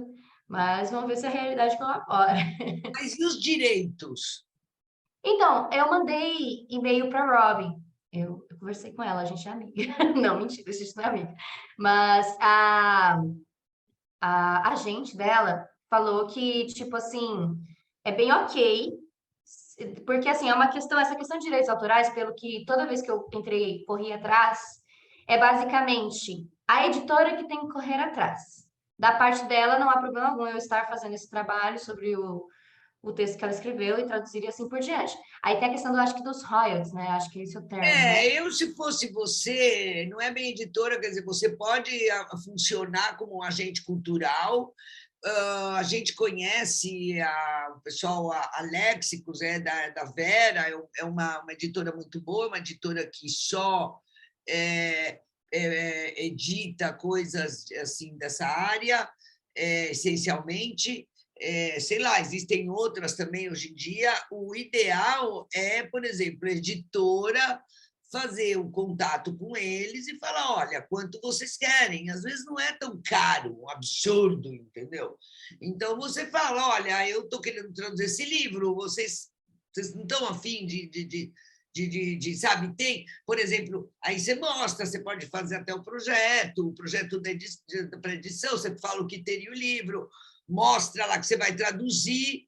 Mas vamos ver se a realidade colabora. Mas e os direitos? Então, eu mandei e-mail para Robin. Eu conversei com ela, a gente é amiga. Não, mentira, a gente não é amiga. Mas a agente dela falou que, tipo assim, é bem ok, porque assim, é uma questão, essa questão de direitos autorais, pelo que toda vez que eu entrei, corri atrás, é basicamente a editora que tem que correr atrás. Da parte dela, não há problema algum eu estar fazendo esse trabalho sobre o texto que ela escreveu e traduzir e assim por diante. Aí tem a questão, acho que dos royalties, né? Acho que esse é o termo, né? Eu, se fosse você, não é bem editora, quer dizer, você pode funcionar como um agente cultural. A gente conhece o pessoal, a Léxicos, da Vera, é uma editora muito boa, uma editora que só edita coisas assim dessa área, essencialmente. Sei lá, existem outras também hoje em dia. O ideal é, por exemplo, a editora fazer um contato com eles e falar, olha, quanto vocês querem? Às vezes não é tão caro, um absurdo, entendeu? Então você fala, olha, eu estou querendo traduzir esse livro, vocês não estão afim sabe, tem, por exemplo, aí você mostra, você pode fazer até o projeto para edição, você fala o que teria o livro, mostra lá que você vai traduzir,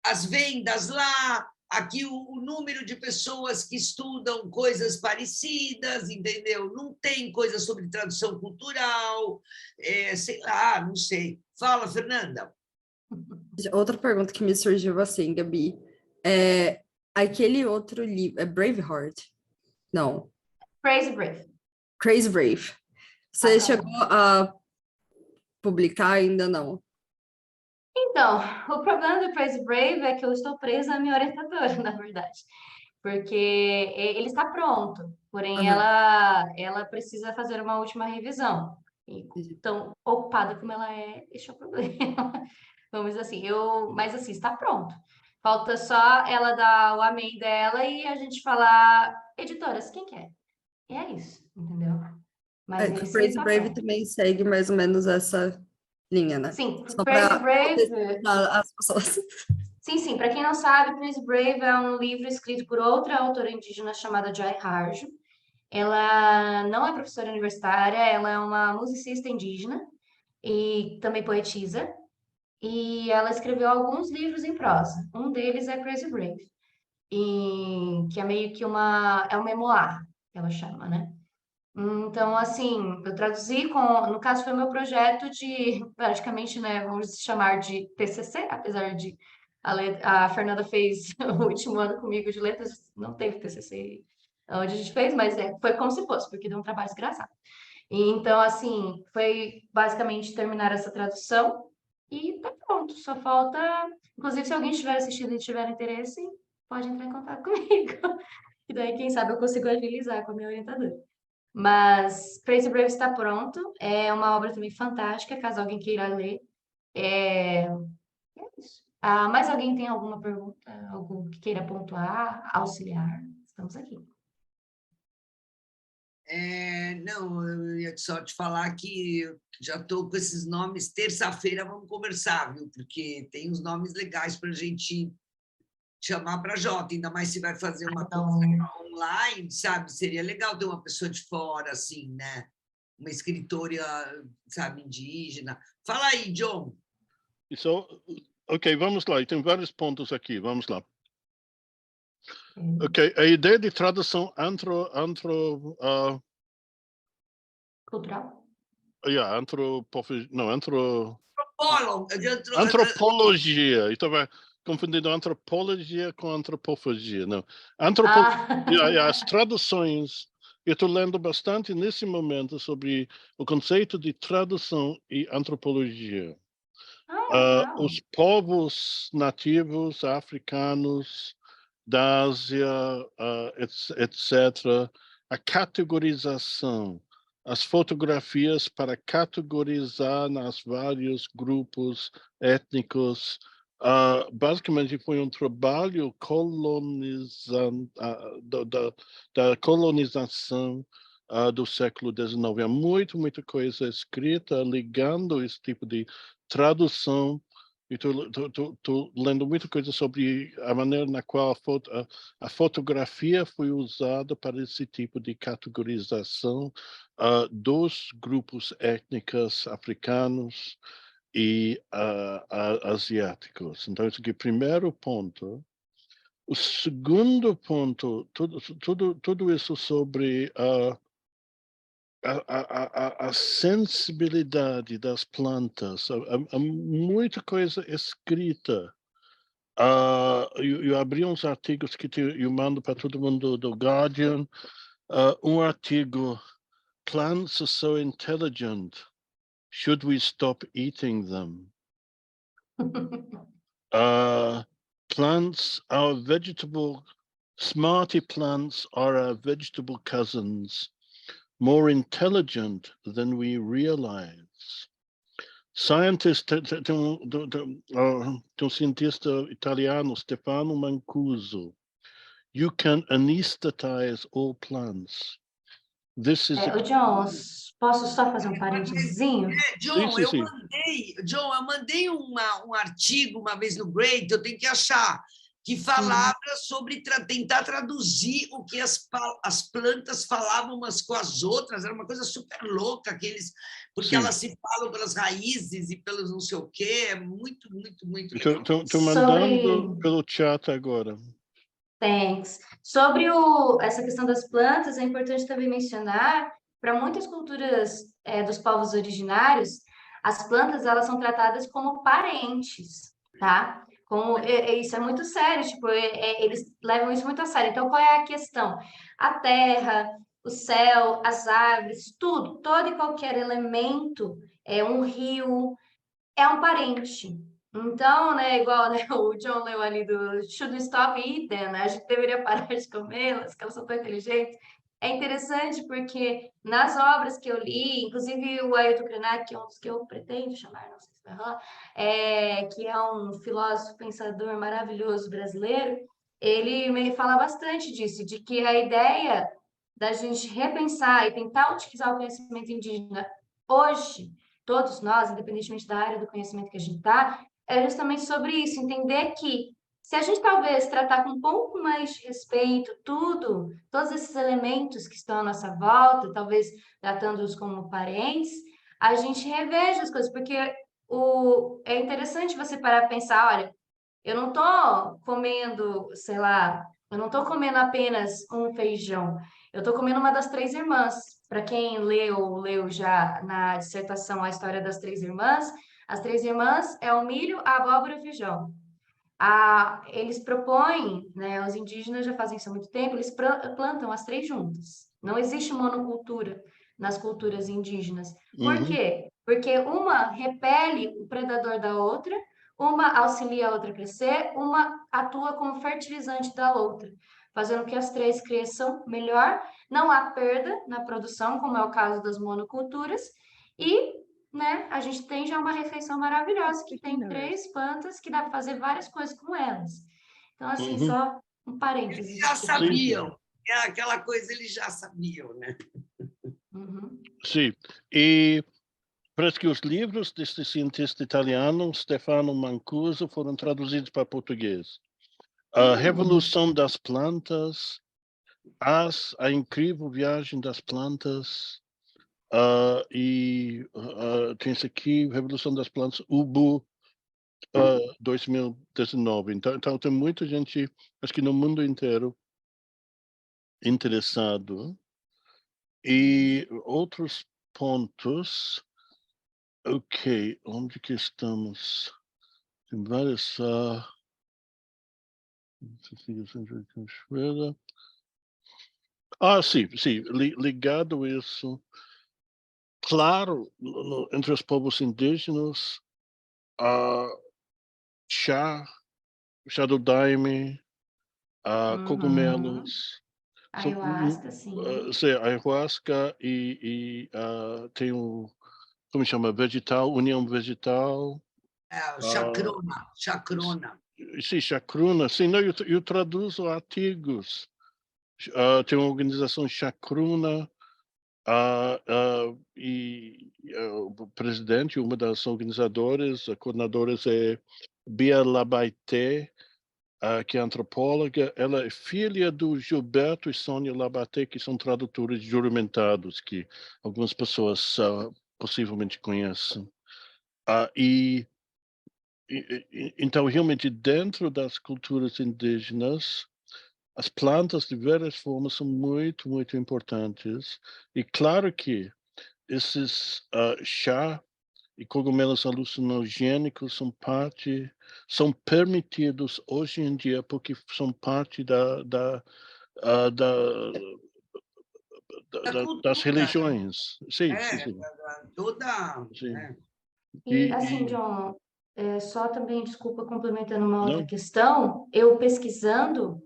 as vendas lá, aqui o número de pessoas que estudam coisas parecidas, entendeu? Não tem coisa sobre tradução cultural, sei lá, não sei. Fala, Fernanda. Outra pergunta que me surgiu assim, Gabi, é aquele outro livro, é Braveheart? Não, Crazy Brave. Crazy Brave. Você chegou Acabou. a publicar ainda não? Então, o problema do Crazy Brave é que eu estou presa à minha orientadora, na verdade. Porque ele está pronto, porém Aham, ela precisa fazer uma última revisão. E entendi. tão ocupada como ela é, este é o problema. Vamos dizer assim, mas assim, está pronto. Falta só ela dar o amém dela e a gente falar, editoras, quem quer? E é isso, entendeu? Mas É que ele o sim Crazy está Brave pronto. também segue mais ou menos essa linha, né? Sim, Só Crazy para Brave. as pessoas. Sim, sim. Para quem não sabe, Crazy Brave é um livro escrito por outra autora indígena chamada Joy Harjo. Ela não é professora universitária, ela é uma musicista indígena e também poetisa. E ela escreveu alguns livros em prosa. Um deles é Crazy Brave, que é meio que é um memoir, que ela chama, né? Então, assim, eu traduzi no caso foi meu projeto de, praticamente, né, vamos chamar de TCC, apesar de a Fernanda fez o último ano comigo de letras, não teve TCC onde a gente fez, mas foi como se fosse, porque deu um trabalho desgraçado. Então, assim, foi basicamente terminar essa tradução e tá pronto, só falta, inclusive, se alguém estiver assistindo e tiver interesse, pode entrar em contato comigo. E daí, quem sabe, eu consigo agilizar com a minha orientadora. Mas Crazy Brave está pronto. É uma obra também fantástica, caso alguém queira ler. É isso. Mais alguém tem alguma pergunta? Algo que queira pontuar, auxiliar? Estamos aqui. Não, eu ia só te falar que eu já estou com esses nomes. Terça-feira vamos conversar, viu? Porque tem uns nomes legais para a gente chamar para a Jota, ainda mais se vai fazer uma coisa Então, online, sabe? Seria legal ter uma pessoa de fora, assim, né? Uma escritora, sabe, indígena. Fala aí, John. Isso, ok, vamos lá. Tem vários pontos aqui. Vamos lá. Ok, a ideia de tradução cultural? antropologia. Estava confundindo antropologia com antropofagia. Não. Ah, As traduções. Eu estou lendo bastante nesse momento sobre o conceito de tradução e antropologia. legal. Os povos nativos africanos da Ásia, etc., a categorização as fotografias para categorizar nos vários grupos étnicos. Basicamente foi um trabalho da colonização do século XIX. Há muita coisa escrita ligando esse tipo de tradução. Estou lendo muita coisa sobre a maneira na qual a fotografia foi usada para esse tipo de categorização dos grupos étnicos africanos e asiáticos. Então, esse aqui é o primeiro ponto. O segundo ponto, tudo isso sobre a sensibilidade das plantas. Há muita coisa escrita. Eu abri uns artigos que eu mando para todo mundo do Guardian. Um artigo, Plants are so intelligent. Should we stop eating them? Plants, smarty plants are our vegetable cousins, more intelligent than we realize. Scientists, tem um cientista italiano, Stefano Mancuso. You can anesthetize all plants. This is John, posso só fazer um parentezinho? John, sim. Eu mandei um artigo uma vez no Great, eu tenho que achar, que falava sobre tentar traduzir o que as plantas falavam umas com as outras. Era uma coisa super louca, porque elas se falam pelas raízes e pelos não sei o quê. É muito legal. Estou mandando pelo chat agora. Thanks. Sobre essa questão das plantas, é importante também mencionar, para muitas culturas dos povos originários, as plantas elas são tratadas como parentes, tá? Isso é muito sério, tipo, eles levam isso muito a sério. Então, qual é a questão? A terra, o céu, as árvores, tudo, todo e qualquer elemento, um rio, é um parente. Então, né, igual né, o John leu ali do Should we stop eating, né? A gente deveria parar de comê-las, que elas são tão inteligentes. É interessante porque nas obras que eu li, inclusive o Ailton Krenak, que é um dos que eu pretendo chamar, não sei se vai rolar, que é um filósofo, pensador maravilhoso brasileiro, ele me fala bastante disso, de que a ideia da gente repensar e tentar utilizar o conhecimento indígena hoje, todos nós, independentemente da área do conhecimento que a gente está, é justamente sobre isso, entender que se a gente talvez tratar com um pouco mais de respeito todos esses elementos que estão à nossa volta, talvez tratando-os como parentes, a gente reveja as coisas, porque é interessante você parar para pensar, olha, eu não estou comendo, sei lá, eu não estou comendo apenas um feijão, eu estou comendo uma das três irmãs. Para quem leu já na dissertação a história das três irmãs, as três irmãs é o milho, a abóbora e o feijão. Eles propõem, né, os indígenas já fazem isso há muito tempo, eles plantam as três juntas. Não existe monocultura nas culturas indígenas. Por quê? Porque uma repele o predador da outra, uma auxilia a outra a crescer, uma atua como fertilizante da outra, fazendo que as três cresçam melhor. Não há perda na produção, como é o caso das monoculturas, e né, a gente tem já uma refeição maravilhosa, que tem três plantas que dá para fazer várias coisas com elas. Então, assim, só um parênteses. Eles já sabiam. É aquela coisa, eles já sabiam, né? Sim. E parece que os livros deste cientista italiano, Stefano Mancuso, foram traduzidos para português. A Revolução das Plantas, A Incrível Viagem das Plantas, tem isso aqui, Revolução das Plantas, Ubu 2019. Então tem muita gente, acho que no mundo inteiro, interessado. E outros pontos. Ok, onde que estamos? Tem várias. Sim, ligado a isso. Claro, entre os povos indígenas, chá do daime, cogumelos, Ayahuasca, sim. Sim, ayahuasca tem como chama, vegetal, união vegetal. O chacrona. Sim, chacruna. Sim, não, eu traduzo artigos. Tem uma organização chacruna, o presidente, uma das organizadoras, coordenadoras é Bia Labaité, que é antropóloga. Ela é filha do Gilberto e Sônia Labaté, que são tradutores juramentados, que algumas pessoas possivelmente conhecem. Então, realmente, dentro das culturas indígenas, as plantas de várias formas são muito, muito importantes. E claro que esses chá e cogumelos alucinogênicos são permitidos hoje em dia porque são parte das cultura, religiões. Sim, sim, sim. toda... Sim. E assim, John, só também, desculpa, complementando uma outra Não? questão, eu pesquisando,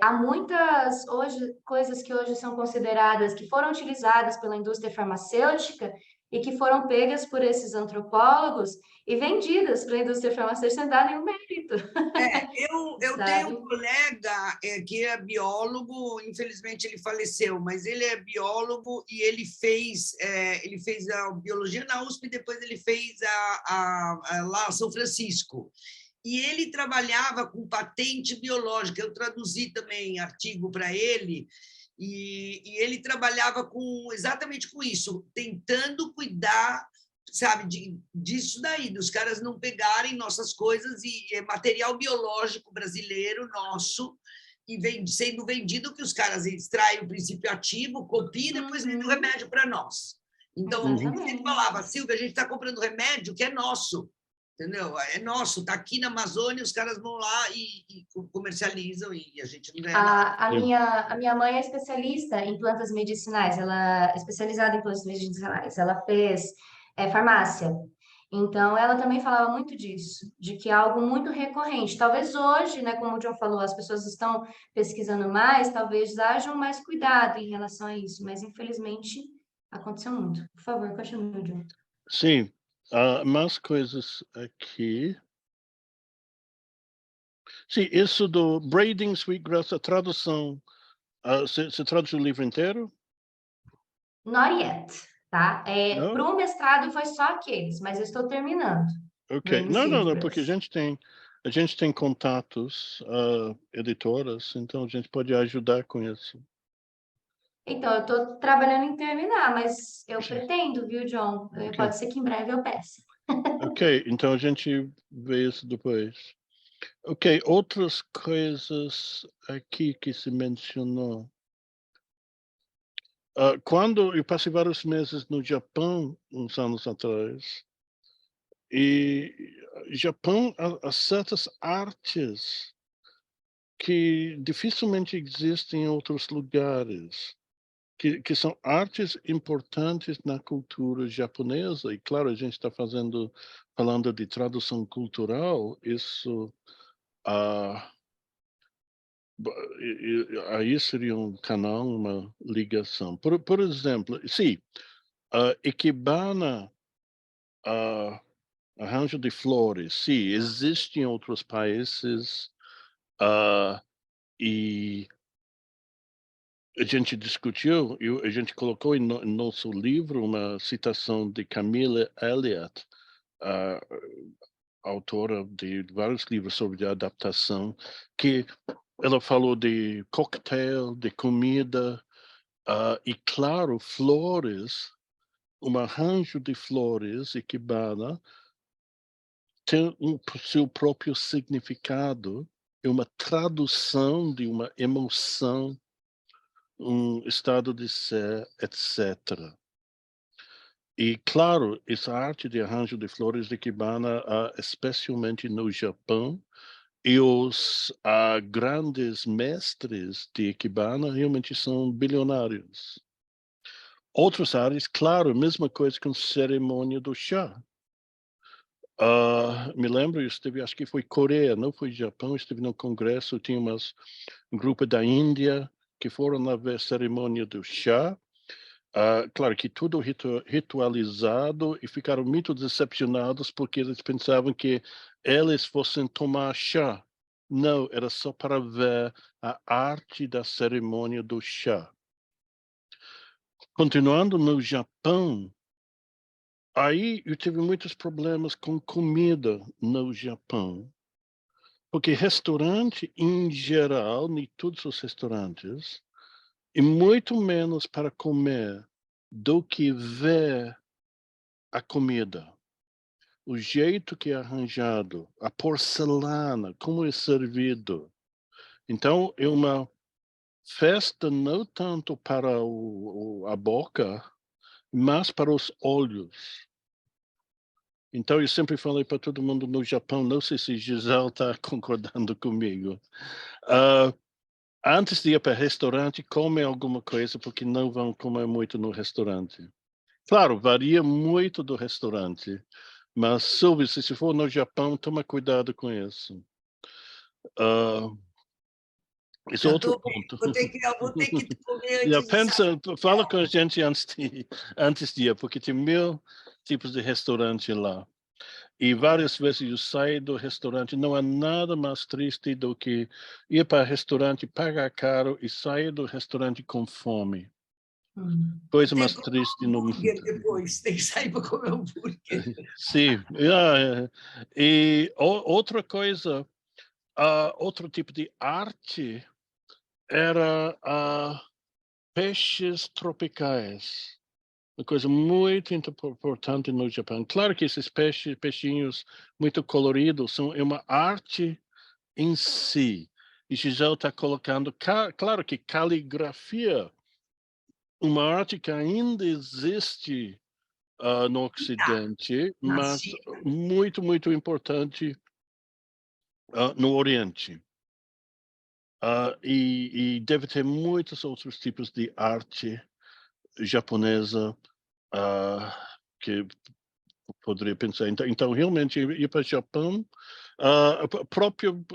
há muitas coisas que hoje são consideradas, que foram utilizadas pela indústria farmacêutica e que foram pegas por esses antropólogos e vendidas para a indústria farmacêutica sem dar nenhum mérito. Eu tenho um colega que é biólogo, infelizmente ele faleceu, mas ele é biólogo e ele fez a biologia na USP, depois ele fez lá São Francisco. E ele trabalhava com patente biológica, eu traduzi também artigo para ele, e ele trabalhava exatamente com isso, tentando cuidar, sabe, disso daí, dos caras não pegarem nossas coisas e material biológico brasileiro nosso, e sendo vendido, que os caras extraem o princípio ativo, copiam e depois vendem o remédio para nós. Então, ele falava, Silvia, a gente está comprando remédio que é nosso, entendeu? É nosso, está aqui na Amazônia, os caras vão lá e comercializam e a gente não ganha nada. A minha mãe é especialista em plantas medicinais, ela é especializada em plantas medicinais, ela fez farmácia. Então, ela também falava muito disso, de que é algo muito recorrente. Talvez hoje, né, como o John falou, as pessoas estão pesquisando mais, talvez hajam mais cuidado em relação a isso, mas infelizmente aconteceu muito. Por favor, continue, John. Sim, mais coisas aqui. Sim, isso do Braiding Sweetgrass, a tradução, você traduz o livro inteiro? Not yet, tá? Não? Para o mestrado foi só aqueles, mas eu estou terminando. Ok. Não, porque a gente tem contatos, editoras, então a gente pode ajudar com isso. Então, eu estou trabalhando em terminar, mas eu pretendo, viu, John? Ok. Pode ser que em breve eu peça. Ok, então a gente vê isso depois. Ok, outras coisas aqui que se mencionou. Quando eu passei vários meses no Japão, uns anos atrás, e Japão há certas artes que dificilmente existem em outros lugares, que são artes importantes na cultura japonesa. E claro, a gente está falando de tradução cultural, isso aí seria um canal, uma ligação. Por exemplo, sim, Ikebana, arranjo de flores, sim, existe em outros países, e a gente discutiu, a gente colocou em nosso livro uma citação de Camille Elliott, a autora de vários livros sobre adaptação, que ela falou de cocktail, de comida, e claro, flores, um arranjo de flores ikebana tem seu próprio significado, é uma tradução de uma emoção, um estado de ser, etc. E claro, essa arte de arranjo de flores de ikebana, especialmente no Japão, e os grandes mestres de ikebana realmente são bilionários. Outras áreas, claro, mesma coisa com cerimônia do chá. Me lembro, eu estive, acho que foi Coreia, não foi Japão, estive no congresso, tinha um grupo da Índia, que foram lá ver a cerimônia do chá. Claro que tudo ritualizado, e ficaram muito decepcionados porque eles pensavam que eles fossem tomar chá. Não, era só para ver a arte da cerimônia do chá. Continuando no Japão, aí eu tive muitos problemas com comida no Japão, porque restaurante em geral, nem todos os restaurantes, e muito menos para comer do que ver a comida. O jeito que é arranjado, a porcelana, como é servido. Então, é uma festa não tanto para a boca, mas para os olhos. Então, eu sempre falei para todo mundo no Japão, não sei se Gisele está concordando comigo. Antes de ir para restaurante, come alguma coisa, porque não vão comer muito no restaurante. Claro, varia muito do restaurante, mas Silvio, se for no Japão, toma cuidado com isso. Esse é Já outro tô, ponto. eu vou ter que comer Já antes de sair. fala com a gente antes de ir, porque tem 1000 tipos de restaurante lá. E várias vezes eu saio do restaurante, não há nada mais triste do que ir para o restaurante, pagar caro e sair do restaurante com fome. Coisa Tem mais que comer triste um no hambúrguer mundo. depois, tem que sair para comer um hambúrguer. Sim. E outra coisa, outro tipo de arte era peixes tropicais. Uma coisa muito importante no Japão. Claro que esses peixinhos muito coloridos é uma arte em si. E Gisele está colocando, claro que caligrafia, uma arte que ainda existe no Ocidente, Na mas China. muito, muito importante no Oriente. E deve ter muitos outros tipos de arte japonesa que poderia pensar. Então realmente, ir para o Japão, a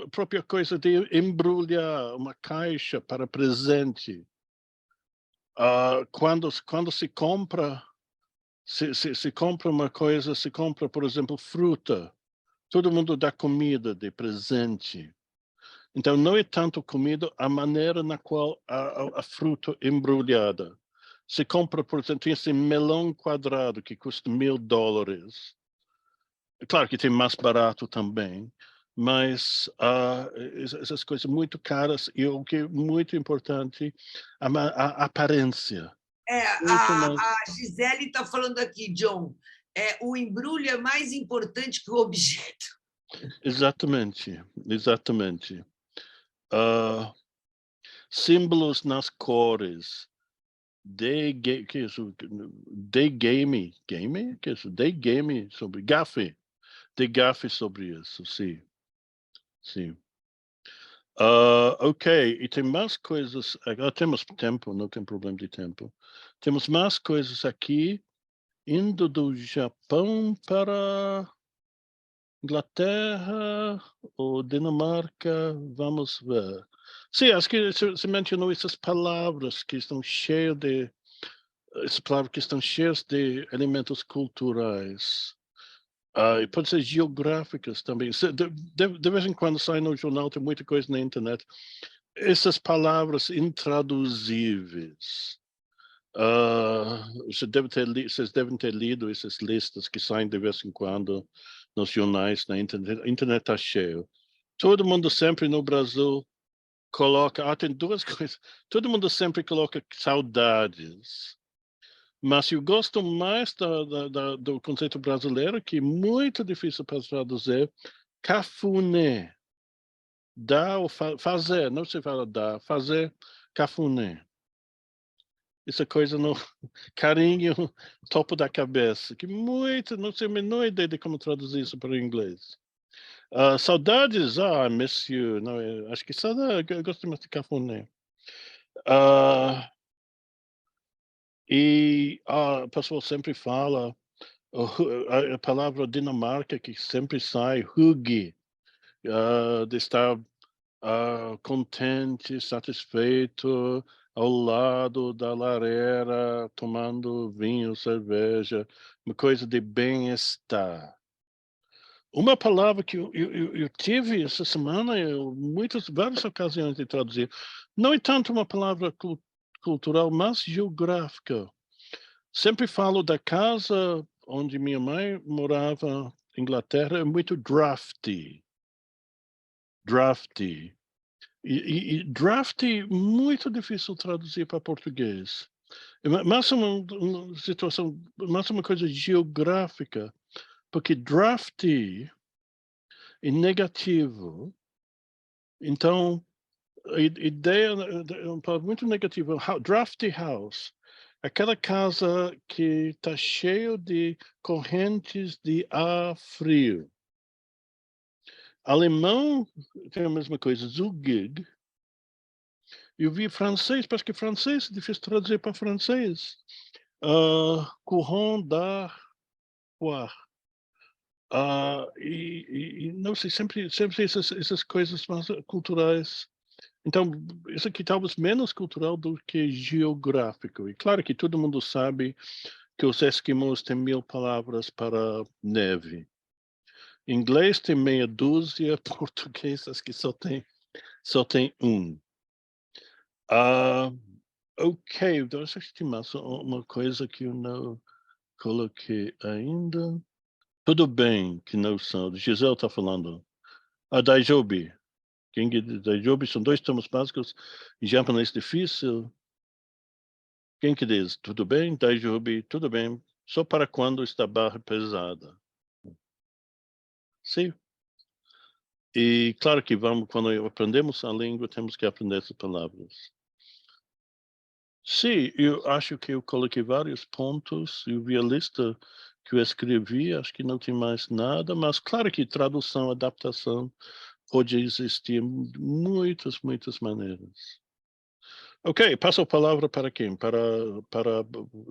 própria coisa de embrulhar uma caixa para presente. Quando se compra, se compra uma coisa, se compra, por exemplo, fruta, todo mundo dá comida de presente. Então, não é tanto comida, a maneira na qual a fruta embrulhada. Se compra, por exemplo, tem esse melão quadrado que custa $1000. Claro que tem mais barato também, mas essas coisas muito caras, e o que é muito importante, a aparência. Muito mais. A Gisele está falando aqui, John, o embrulho é mais importante que o objeto. Exatamente, exatamente. Símbolos nas cores. Que é isso? Day game? Game? Que é isso? Day game sobre gafe. De gafe sobre isso, sim. Sim. Ok, e tem mais coisas. Agora temos tempo, não tem problema de tempo. Temos mais coisas aqui, indo do Japão para Inglaterra ou Dinamarca, vamos ver. Sim, acho que você mencionou essas palavras que estão cheias de. Essas palavras que estão cheias de elementos culturais. E pode ser geográficas também. De vez em quando sai no jornal, tem muita coisa na internet. Essas palavras intraduzíveis. Vocês devem ter lido essas listas que saem de vez em quando nos jornais, na internet. A internet está cheio. Todo mundo sempre no Brasil coloca. Tem duas coisas. Todo mundo sempre coloca saudades. Mas eu gosto mais do conceito brasileiro, que é muito difícil para traduzir, cafuné. Dar ou fazer, não se fala dar, fazer cafuné. Essa coisa no carinho, topo da cabeça, que muito, não sei a menor ideia de como traduzir isso para o inglês. Saudades, monsieur, não, acho que saudade, eu gosto mais de cafuné. E a pessoa sempre fala, a palavra Dinamarca que sempre sai, hygge, de estar contente, satisfeito, ao lado da lareira, tomando vinho, cerveja, uma coisa de bem-estar. Uma palavra que eu tive essa semana, várias ocasiões de traduzir, não é tanto uma palavra cultural, mas geográfica. Sempre falo da casa onde minha mãe morava, Inglaterra, é muito drafty. Drafty. E drafty, muito difícil traduzir para português. Mas uma situação, mas uma coisa geográfica, porque drafty é negativo. Então, a ideia é uma palavra muito negativa. Drafty house. Aquela casa que está cheio de correntes de ar frio. Alemão tem a mesma coisa, zugig. Eu vi francês, parece que francês é difícil traduzir para francês. Courant d'air. E não sei, sempre essas coisas mais culturais. Então, isso aqui talvez menos cultural do que geográfico. E claro que todo mundo sabe que os esquimós têm 1000 palavras para neve. Em inglês tem meia dúzia, português acho que só tem um. Ok, então acho que tem mais uma coisa que eu não coloquei ainda. Tudo bem que não são. Gisele está falando. Daijoubi. Daijoubi são 2 termos básicos em japonês difícil. Quem que diz? Tudo bem? Daijoubi, tudo bem. Só para quando está barra pesada. Sim. E claro que quando aprendemos a língua, temos que aprender essas palavras. Sim, eu acho que eu coloquei vários pontos. Eu vi a lista que eu escrevi, acho que não tem mais nada, mas claro que tradução, adaptação pode existir de muitas maneiras. Ok, passo a palavra para quem?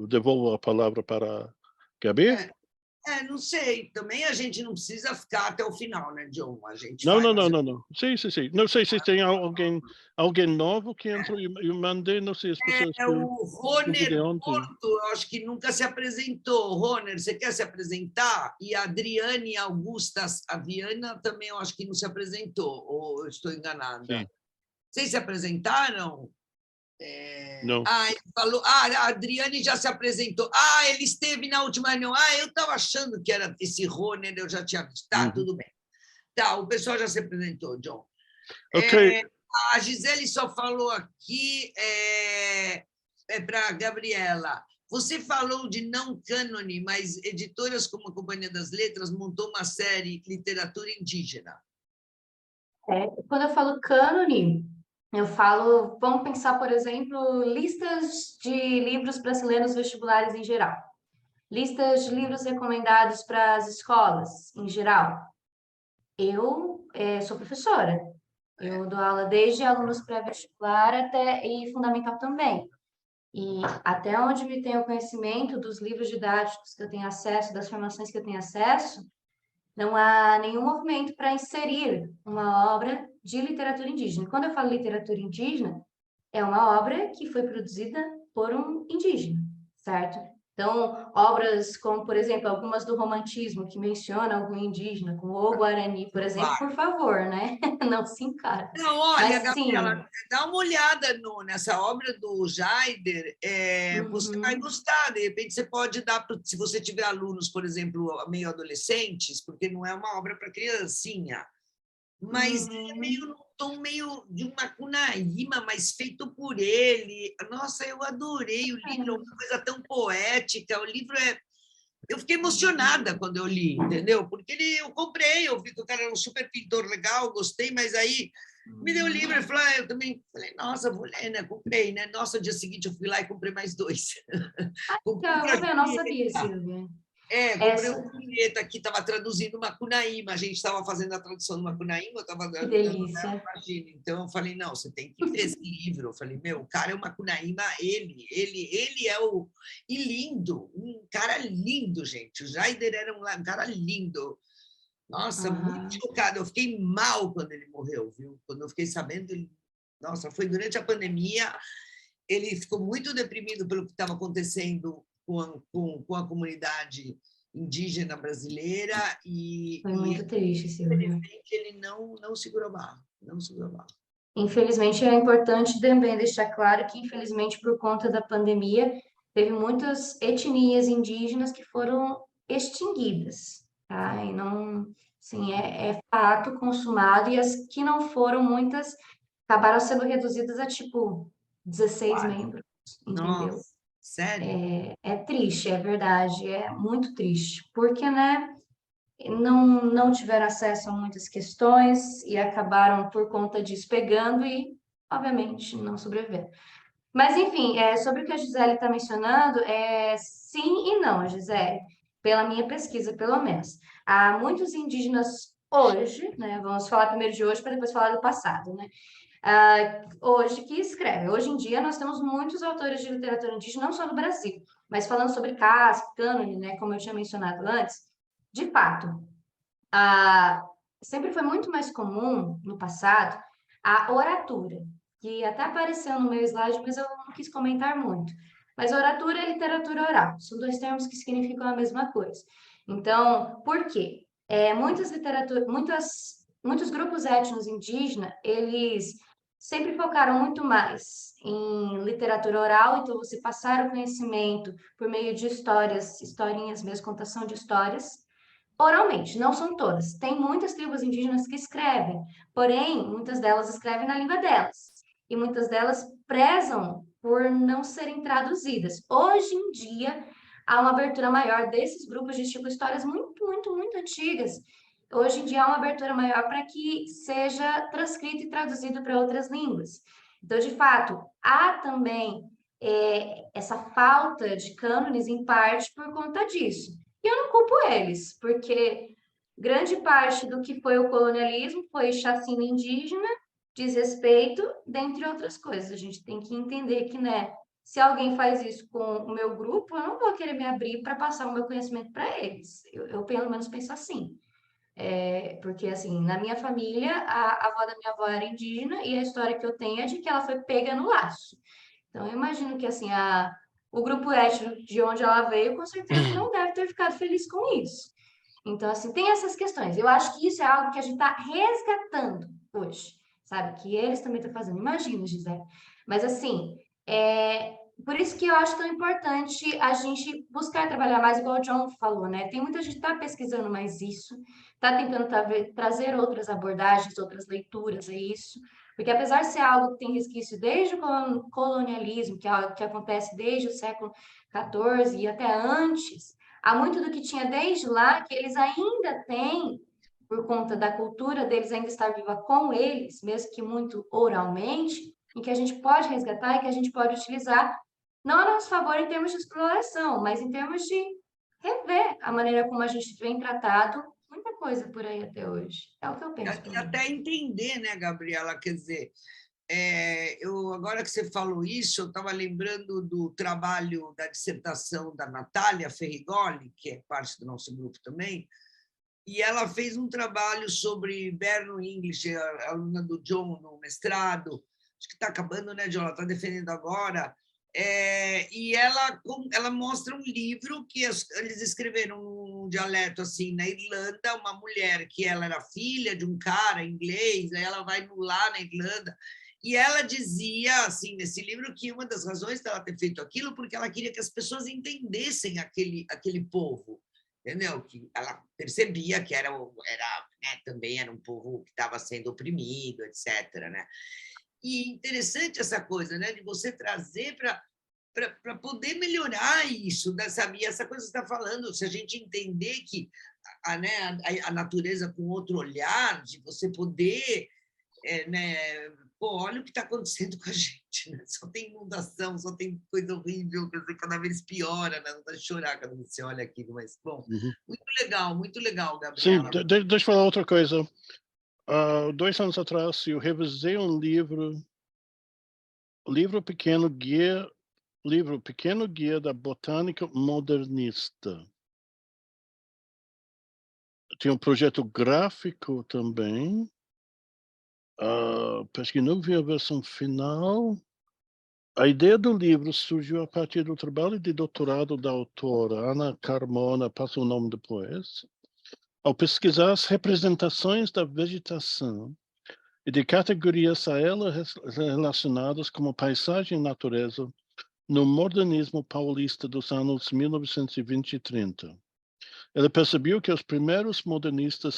Devolvo a palavra para Gabi? Não sei. Também a gente não precisa ficar até o final, né, John? A gente Não. vai. Sim. Não sei se tem alguém novo que entrou. Eu mandei, não sei, as pessoas que O Roner ontem. Porto, eu acho que nunca se apresentou. Roner, você quer se apresentar? E a Adriane Augusta, a Viana também eu acho que não se apresentou, ou eu estou enganada? Sim. Vocês se apresentaram? Não. Ele falou. A Adriane já se apresentou. Ele esteve na última reunião. Eu estava achando que era esse Roner, eu já tinha visto. Tá, tudo bem. Tá, o pessoal já se apresentou, John. Ok. A Gisele só falou aqui para a Gabriela. Você falou de não cânone, mas editoras como a Companhia das Letras montou uma série Literatura Indígena. Quando eu falo cânone, eu falo, vamos pensar, por exemplo, listas de livros para se ler nos vestibulares em geral. Listas de livros recomendados para as escolas em geral. Eu sou professora. Eu dou aula desde alunos pré-vestibular e fundamental também. E até onde me tenho conhecimento dos livros didáticos que eu tenho acesso, das formações que eu tenho acesso, não há nenhum movimento para inserir uma obra de literatura indígena. Quando eu falo literatura indígena, é uma obra que foi produzida por um indígena, certo? Então, obras como, por exemplo, algumas do romantismo que mencionam algum indígena, como o Guarani, por exemplo, por favor, né? Não se encara. Não, olha, Mas, sim, Gabriela, dá uma olhada nessa obra do Jaider, você vai gostar, de repente você pode dar, se você tiver alunos, por exemplo, meio adolescentes, porque não é uma obra para criancinha, mas é meio num tom meio de um Macunaíma, mas feito por ele. Nossa, eu adorei o livro, é uma coisa tão poética, o livro eu fiquei emocionada quando eu li, entendeu? Porque eu comprei, eu vi que o cara era um super pintor legal, gostei, mas aí me deu o livro e falou, eu também falei, nossa, vou ler, né? Comprei, né? Nossa, no dia seguinte eu fui lá e comprei mais 2. Comprei eu não sabia, Silvia. comprei um Julieta que estava traduzindo Macunaíma, a gente estava fazendo a tradução do Macunaíma, eu estava Que delícia. Imagina. Então eu falei, não, você tem que ver esse livro. Eu falei, meu, o cara é o Macunaíma, ele é o... E lindo, um cara lindo, gente. O Jaider era um cara lindo. Nossa, muito chocada. Eu fiquei mal quando ele morreu, viu? Quando eu fiquei sabendo, nossa, foi durante a pandemia. ele ficou muito deprimido pelo que estava acontecendo com a comunidade indígena brasileira e Foi muito triste, Silvia. infelizmente ele não segurou a barra, não segurou a barra. Infelizmente, é importante também deixar claro que, infelizmente, por conta da pandemia, teve muitas etnias indígenas que foram extinguidas, tá? E não, assim, é fato consumado, e as que não foram, muitas acabaram sendo reduzidas a, tipo, 16 Quase. membros, entendeu? Nossa, sério? É triste, é verdade, é muito triste, porque, né, não tiveram acesso a muitas questões e acabaram, por conta disso, pegando e, obviamente, não sobreviveram. Mas, enfim, sobre o que a Gisele está mencionando, sim e não, Gisele, pela minha pesquisa, pelo menos. Há muitos indígenas hoje, né, vamos falar primeiro de hoje para depois falar do passado, né? Hoje que escrevem. Hoje em dia nós temos muitos autores de literatura indígena, não só do Brasil, mas falando sobre casco, cânone, né, como eu tinha mencionado antes, de fato, sempre foi muito mais comum no passado a oratura, que até apareceu no meu slide, mas eu não quis comentar muito. Mas oratura e literatura oral são dois termos que significam a mesma coisa. Então, por quê? Muitos grupos étnicos indígenas, eles sempre focaram muito mais em literatura oral, então você passar o conhecimento por meio de histórias, historinhas mesmo, contação de histórias, oralmente. Não são todas. Tem muitas tribos indígenas que escrevem, porém, muitas delas escrevem na língua delas. E muitas delas prezam por não serem traduzidas. Hoje em dia, há uma abertura maior desses grupos de tipo histórias muito, muito, muito antigas. Hoje em dia, há uma abertura maior para que seja transcrito e traduzido para outras línguas. Então, de fato, há também essa falta de cânones, em parte, por conta disso. E eu não culpo eles, porque grande parte do que foi o colonialismo foi chacina indígena, desrespeito, dentre outras coisas. A gente tem que entender que, né, se alguém faz isso com o meu grupo, eu não vou querer me abrir para passar o meu conhecimento para eles. Eu, pelo menos, penso assim. Porque, assim, na minha família, a avó da minha avó era indígena e a história que eu tenho é de que ela foi pega no laço. Então, eu imagino que, assim, o grupo étnico de onde ela veio, com certeza, não deve ter ficado feliz com isso. Então, assim, tem essas questões. Eu acho que isso é algo que a gente está resgatando hoje, sabe? Que eles também estão fazendo. Imagina, Gisele. Mas, assim, por isso que eu acho tão importante a gente buscar trabalhar mais, igual o John falou, né? Tem muita gente que está pesquisando mais isso, está tentando trazer outras abordagens, outras leituras a isso, porque apesar de ser algo que tem resquício desde o colonialismo, que é algo que acontece desde o século XIV e até antes, há muito do que tinha desde lá que eles ainda têm, por conta da cultura deles ainda estar viva com eles, mesmo que muito oralmente, e que a gente pode resgatar e que a gente pode utilizar, não a nosso favor em termos de exploração, mas em termos de rever a maneira como a gente vem tratado muita coisa por aí até hoje. É o que eu penso. E até entender, né, Gabriela? Quer dizer, agora que você falou isso, eu estava lembrando do trabalho da dissertação da Natália Ferrigoli, que é parte do nosso grupo também, e ela fez um trabalho sobre Berno English, aluna do John no mestrado, acho que está acabando, né, John? Ela está defendendo agora, e ela mostra um livro que eles escreveram num dialeto assim na Irlanda, uma mulher que ela era filha de um cara inglês, aí ela vai lá na Irlanda, e ela dizia assim nesse livro que uma das razões dela ter feito aquilo porque ela queria que as pessoas entendessem aquele povo, entendeu? Que ela percebia que né, também era um povo que estava sendo oprimido, etc., né? E interessante essa coisa, né, de você trazer para poder melhorar isso, né, sabe? E essa coisa que você está falando, se a gente entender que né, a natureza com outro olhar, de você poder, né, pô, olha o que está acontecendo com a gente, né? Só tem inundação, só tem coisa horrível, quer dizer, cada vez piora, né? Não dá de chorar quando você olha aquilo, mas, bom, muito legal, Gabriela. Sim, deixa eu falar outra coisa. 2 anos atrás, eu revisei um Pequeno Guia da Botânica Modernista. Tem um projeto gráfico também. Acho que não vi a versão final. A ideia do livro surgiu a partir do trabalho de doutorado da autora Ana Carmona, passa o nome depois, ao pesquisar as representações da vegetação e de categorias a ela relacionadas como paisagem e natureza no modernismo paulista dos anos 1920 e 30. Ela percebeu que os primeiros modernistas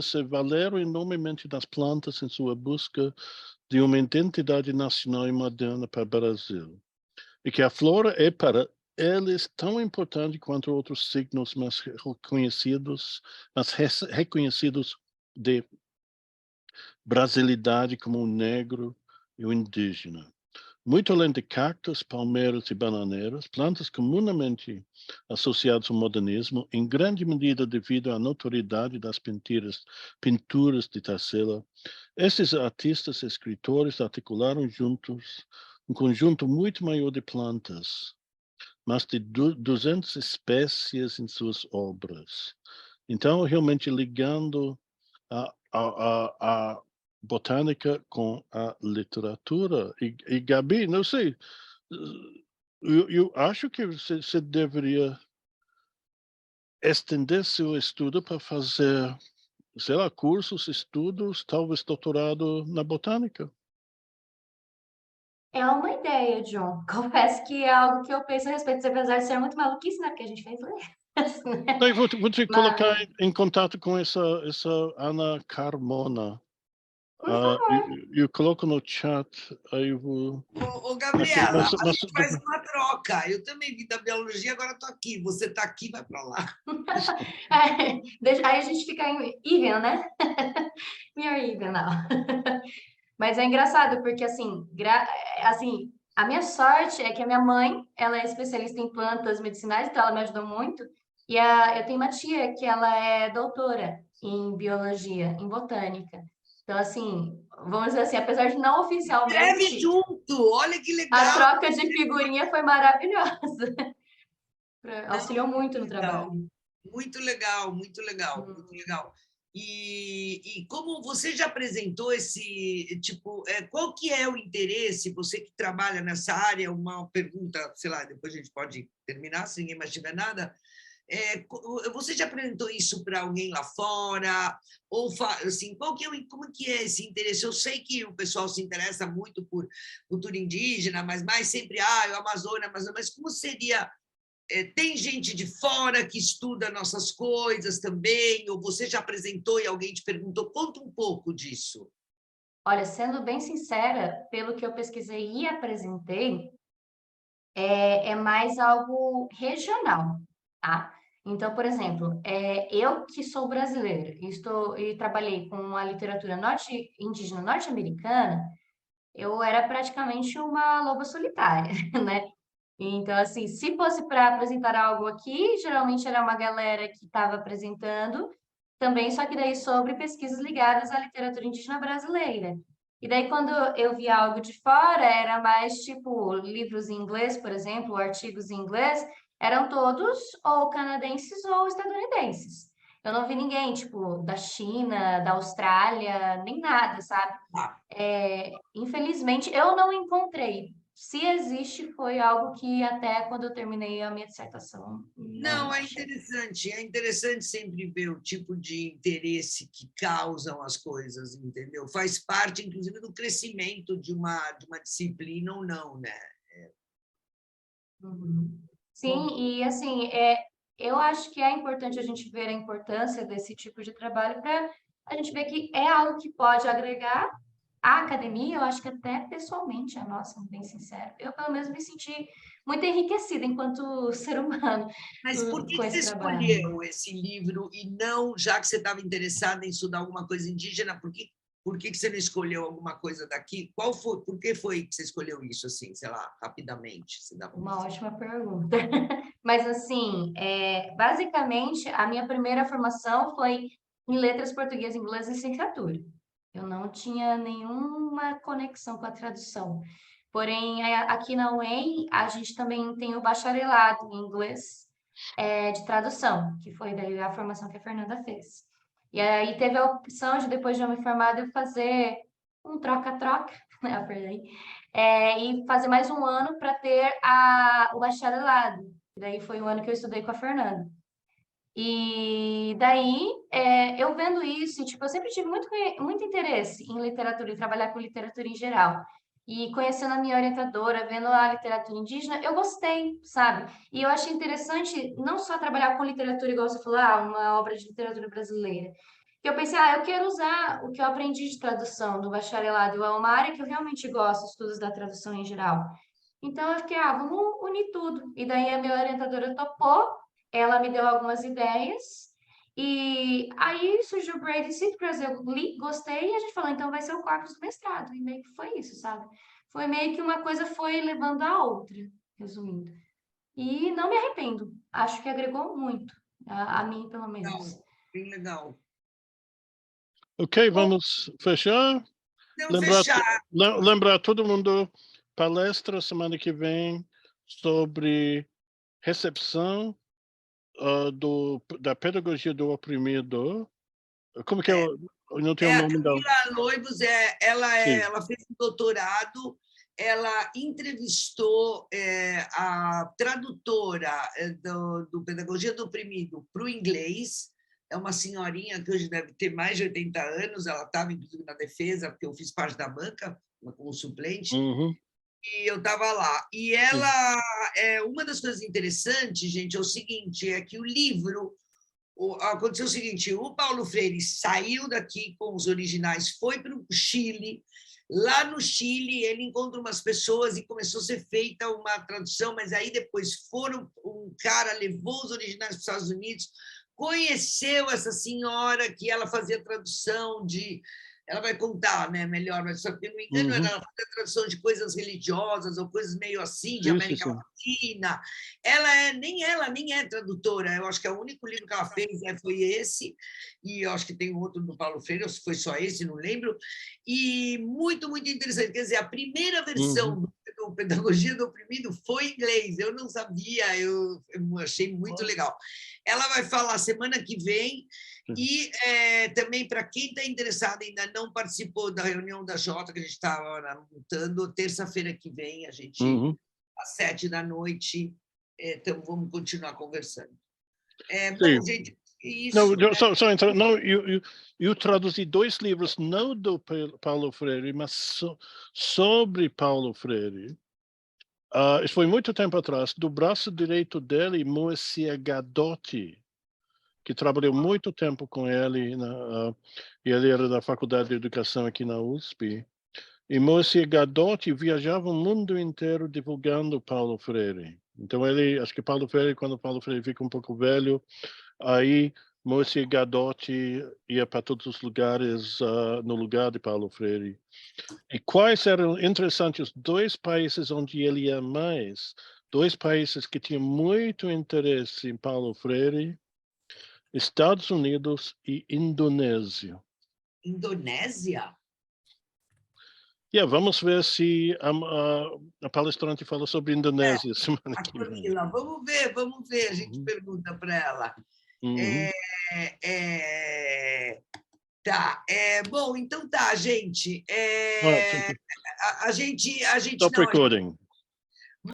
se valeram enormemente das plantas em sua busca de uma identidade nacional e moderna para o Brasil, e que a flora é para eles tão importante quanto outros signos mais reconhecidos de brasilidade, como o negro e o indígena. Muito além de cactos, palmeiras e bananeiras, plantas comumente associadas ao modernismo, em grande medida devido à notoriedade das pinturas de Tarsila, esses artistas e escritores articularam juntos um conjunto muito maior de plantas, mais de 200 espécies em suas obras. Então, realmente ligando a botânica com a literatura. E Gabi, não sei, eu acho que você deveria estender seu estudo para fazer, sei lá, cursos, estudos, talvez doutorado na botânica. É uma ideia, John. Confesso que é algo que eu penso a respeito, apesar de ser muito maluquice, né? Porque a gente fez letras, né? Então, eu vou te Mas, colocar em contato com essa Ana Carmona. por favor. Eu coloco no chat, aí eu vou... Ô, Gabriela, Mas, a gente faz uma troca. Eu também vim da biologia, agora estou aqui. Você está aqui, vai para lá. Aí a gente fica even, né? We are even now. Mas é engraçado, porque assim, a minha sorte é que a minha mãe, ela é especialista em plantas medicinais, então ela me ajudou muito. E eu tenho uma tia que ela é doutora em biologia, em botânica. Então, assim, vamos dizer assim, apesar de não Escreve oficialmente, junto, olha que a legal. troca de figurinha foi maravilhosa. Auxiliou Não, muito no legal. trabalho. Muito legal, muito legal, muito legal. E como você já apresentou esse tipo, qual que é o interesse, você que trabalha nessa área, uma pergunta, sei lá, depois a gente pode terminar, se ninguém mais tiver nada, você já apresentou isso para alguém lá fora? Ou assim, como que é esse interesse? Eu sei que o pessoal se interessa muito por cultura indígena, mas mais sempre, o Amazônia, mas como seria... Tem gente de fora que estuda nossas coisas também? Ou você já apresentou e alguém te perguntou? Conta um pouco disso. Olha, sendo bem sincera, pelo que eu pesquisei e apresentei, é mais algo regional, tá? Então, por exemplo, eu que sou brasileira e trabalhei com a literatura indígena norte-americana, eu era praticamente uma loba solitária, né? Então, assim, se fosse para apresentar algo aqui, geralmente era uma galera que estava apresentando também, só que daí sobre pesquisas ligadas à literatura indígena brasileira. E daí, quando eu via algo de fora, era mais tipo livros em inglês, por exemplo, artigos em inglês, eram todos ou canadenses ou estadunidenses. Eu não vi ninguém, tipo, da China, da Austrália, nem nada, sabe? Ah, Infelizmente, eu não encontrei. Se existe, foi algo que até quando eu terminei a minha dissertação, não não, achei. é interessante sempre ver o tipo de interesse que causam as coisas, entendeu? Faz parte, inclusive, do crescimento de uma disciplina ou não, né? Uhum. Bom, Sim, e assim, eu acho que é importante a gente ver a importância desse tipo de trabalho para a gente ver que é algo que pode agregar à academia, eu acho que até pessoalmente, a nossa, sendo bem sincero. Eu, pelo menos, me senti muito enriquecida enquanto ser humano mas por que com que você esse trabalho. escolheu esse livro e não, já que você estava interessada em estudar alguma coisa indígena, por que que você não escolheu alguma coisa daqui? Por que foi que você escolheu isso, assim, sei lá, rapidamente? Se dá para Uma dizer. ótima pergunta. Mas, assim, basicamente, a minha primeira formação foi em letras português, inglês e licenciatura. Eu não tinha nenhuma conexão com a tradução. Porém, aqui na UEM, a gente também tem o bacharelado em inglês de tradução, que foi daí a formação que a Fernanda fez. E aí teve a opção de, depois de eu me formar, eu fazer um troca-troca, né, perdão, e fazer mais um ano para ter o bacharelado. Daí foi o ano que eu estudei com a Fernanda. E daí, eu vendo isso, tipo, eu sempre tive muito interesse em literatura e trabalhar com literatura em geral. E conhecendo a minha orientadora, vendo a literatura indígena, eu gostei, sabe? E eu achei interessante não só trabalhar com literatura, igual você falou, uma obra de literatura brasileira. Que eu pensei, eu quero usar o que eu aprendi de tradução do bacharelado, é uma área que eu realmente gosto, estudos da tradução em geral. Então eu fiquei, vamos unir tudo. E daí a minha orientadora topou, ela me deu algumas ideias, e aí surgiu o Braid Secrets, eu li, gostei, e a gente falou, então vai ser o corpus do mestrado. E meio que foi isso, sabe? Foi meio que uma coisa foi levando a outra, resumindo. E não me arrependo, acho que agregou muito, a mim pelo menos. Legal, bem legal. Ok, vamos fechar. Vamos fechar. Lembrar todo mundo, palestra semana que vem sobre recepção da pedagogia do oprimido. Como que eu não tenho o A nome dela? Camila Loibos, Sim. ela fez um doutorado, ela entrevistou a tradutora do Pedagogia do Oprimido para o inglês. É uma senhorinha que hoje deve ter mais de 80 anos, ela estava, inclusive, na defesa, porque eu fiz parte da banca, como suplente, e eu estava lá. E ela, uma das coisas interessantes, gente, é o seguinte, é que o livro, aconteceu o seguinte, o Paulo Freire saiu daqui com os originais, foi para o Chile, lá no Chile ele encontra umas pessoas e começou a ser feita uma tradução, mas aí depois um cara levou os originais para os Estados Unidos, conheceu essa senhora que ela fazia tradução de... Ela vai contar, né, melhor, mas se eu não me engano, ela fazia tradução de coisas religiosas ou coisas meio assim, de América Latina. Nem é tradutora, eu acho que o único livro que ela fez foi esse, e eu acho que tem outro do Paulo Freire, ou se foi só esse, não lembro, e muito, muito interessante. Quer dizer, a primeira versão do Pedagogia do Oprimido foi em inglês, eu não sabia, eu achei muito legal. Ela vai falar semana que vem, e também, para quem está interessado, ainda não participou da reunião da Jota, que a gente estava montando, terça-feira que vem, a gente, às 7h, então vamos continuar conversando. Bom, gente, isso... Não, só entrar, não, eu traduzi 2 livros, não do Paulo Freire, mas sobre Paulo Freire. Isso foi muito tempo atrás, do braço direito dele, Moacir Gadotti, que trabalhou muito tempo com ele, e ele era da Faculdade de Educação aqui na USP. E Moacir Gadotti viajava o mundo inteiro divulgando Paulo Freire. Então, acho que Paulo Freire, quando Paulo Freire fica um pouco velho, aí Moacir Gadotti ia para todos os lugares no lugar de Paulo Freire. E quais eram interessantes os 2 países onde ele ia mais? 2 países que tinham muito interesse em Paulo Freire: Estados Unidos e Indonésia. Indonésia? Vamos ver se a palestrante fala sobre Indonésia semana que vem. Camila, vamos ver, a gente pergunta para ela. Tá, bom, então tá, gente. A gente Stop recording.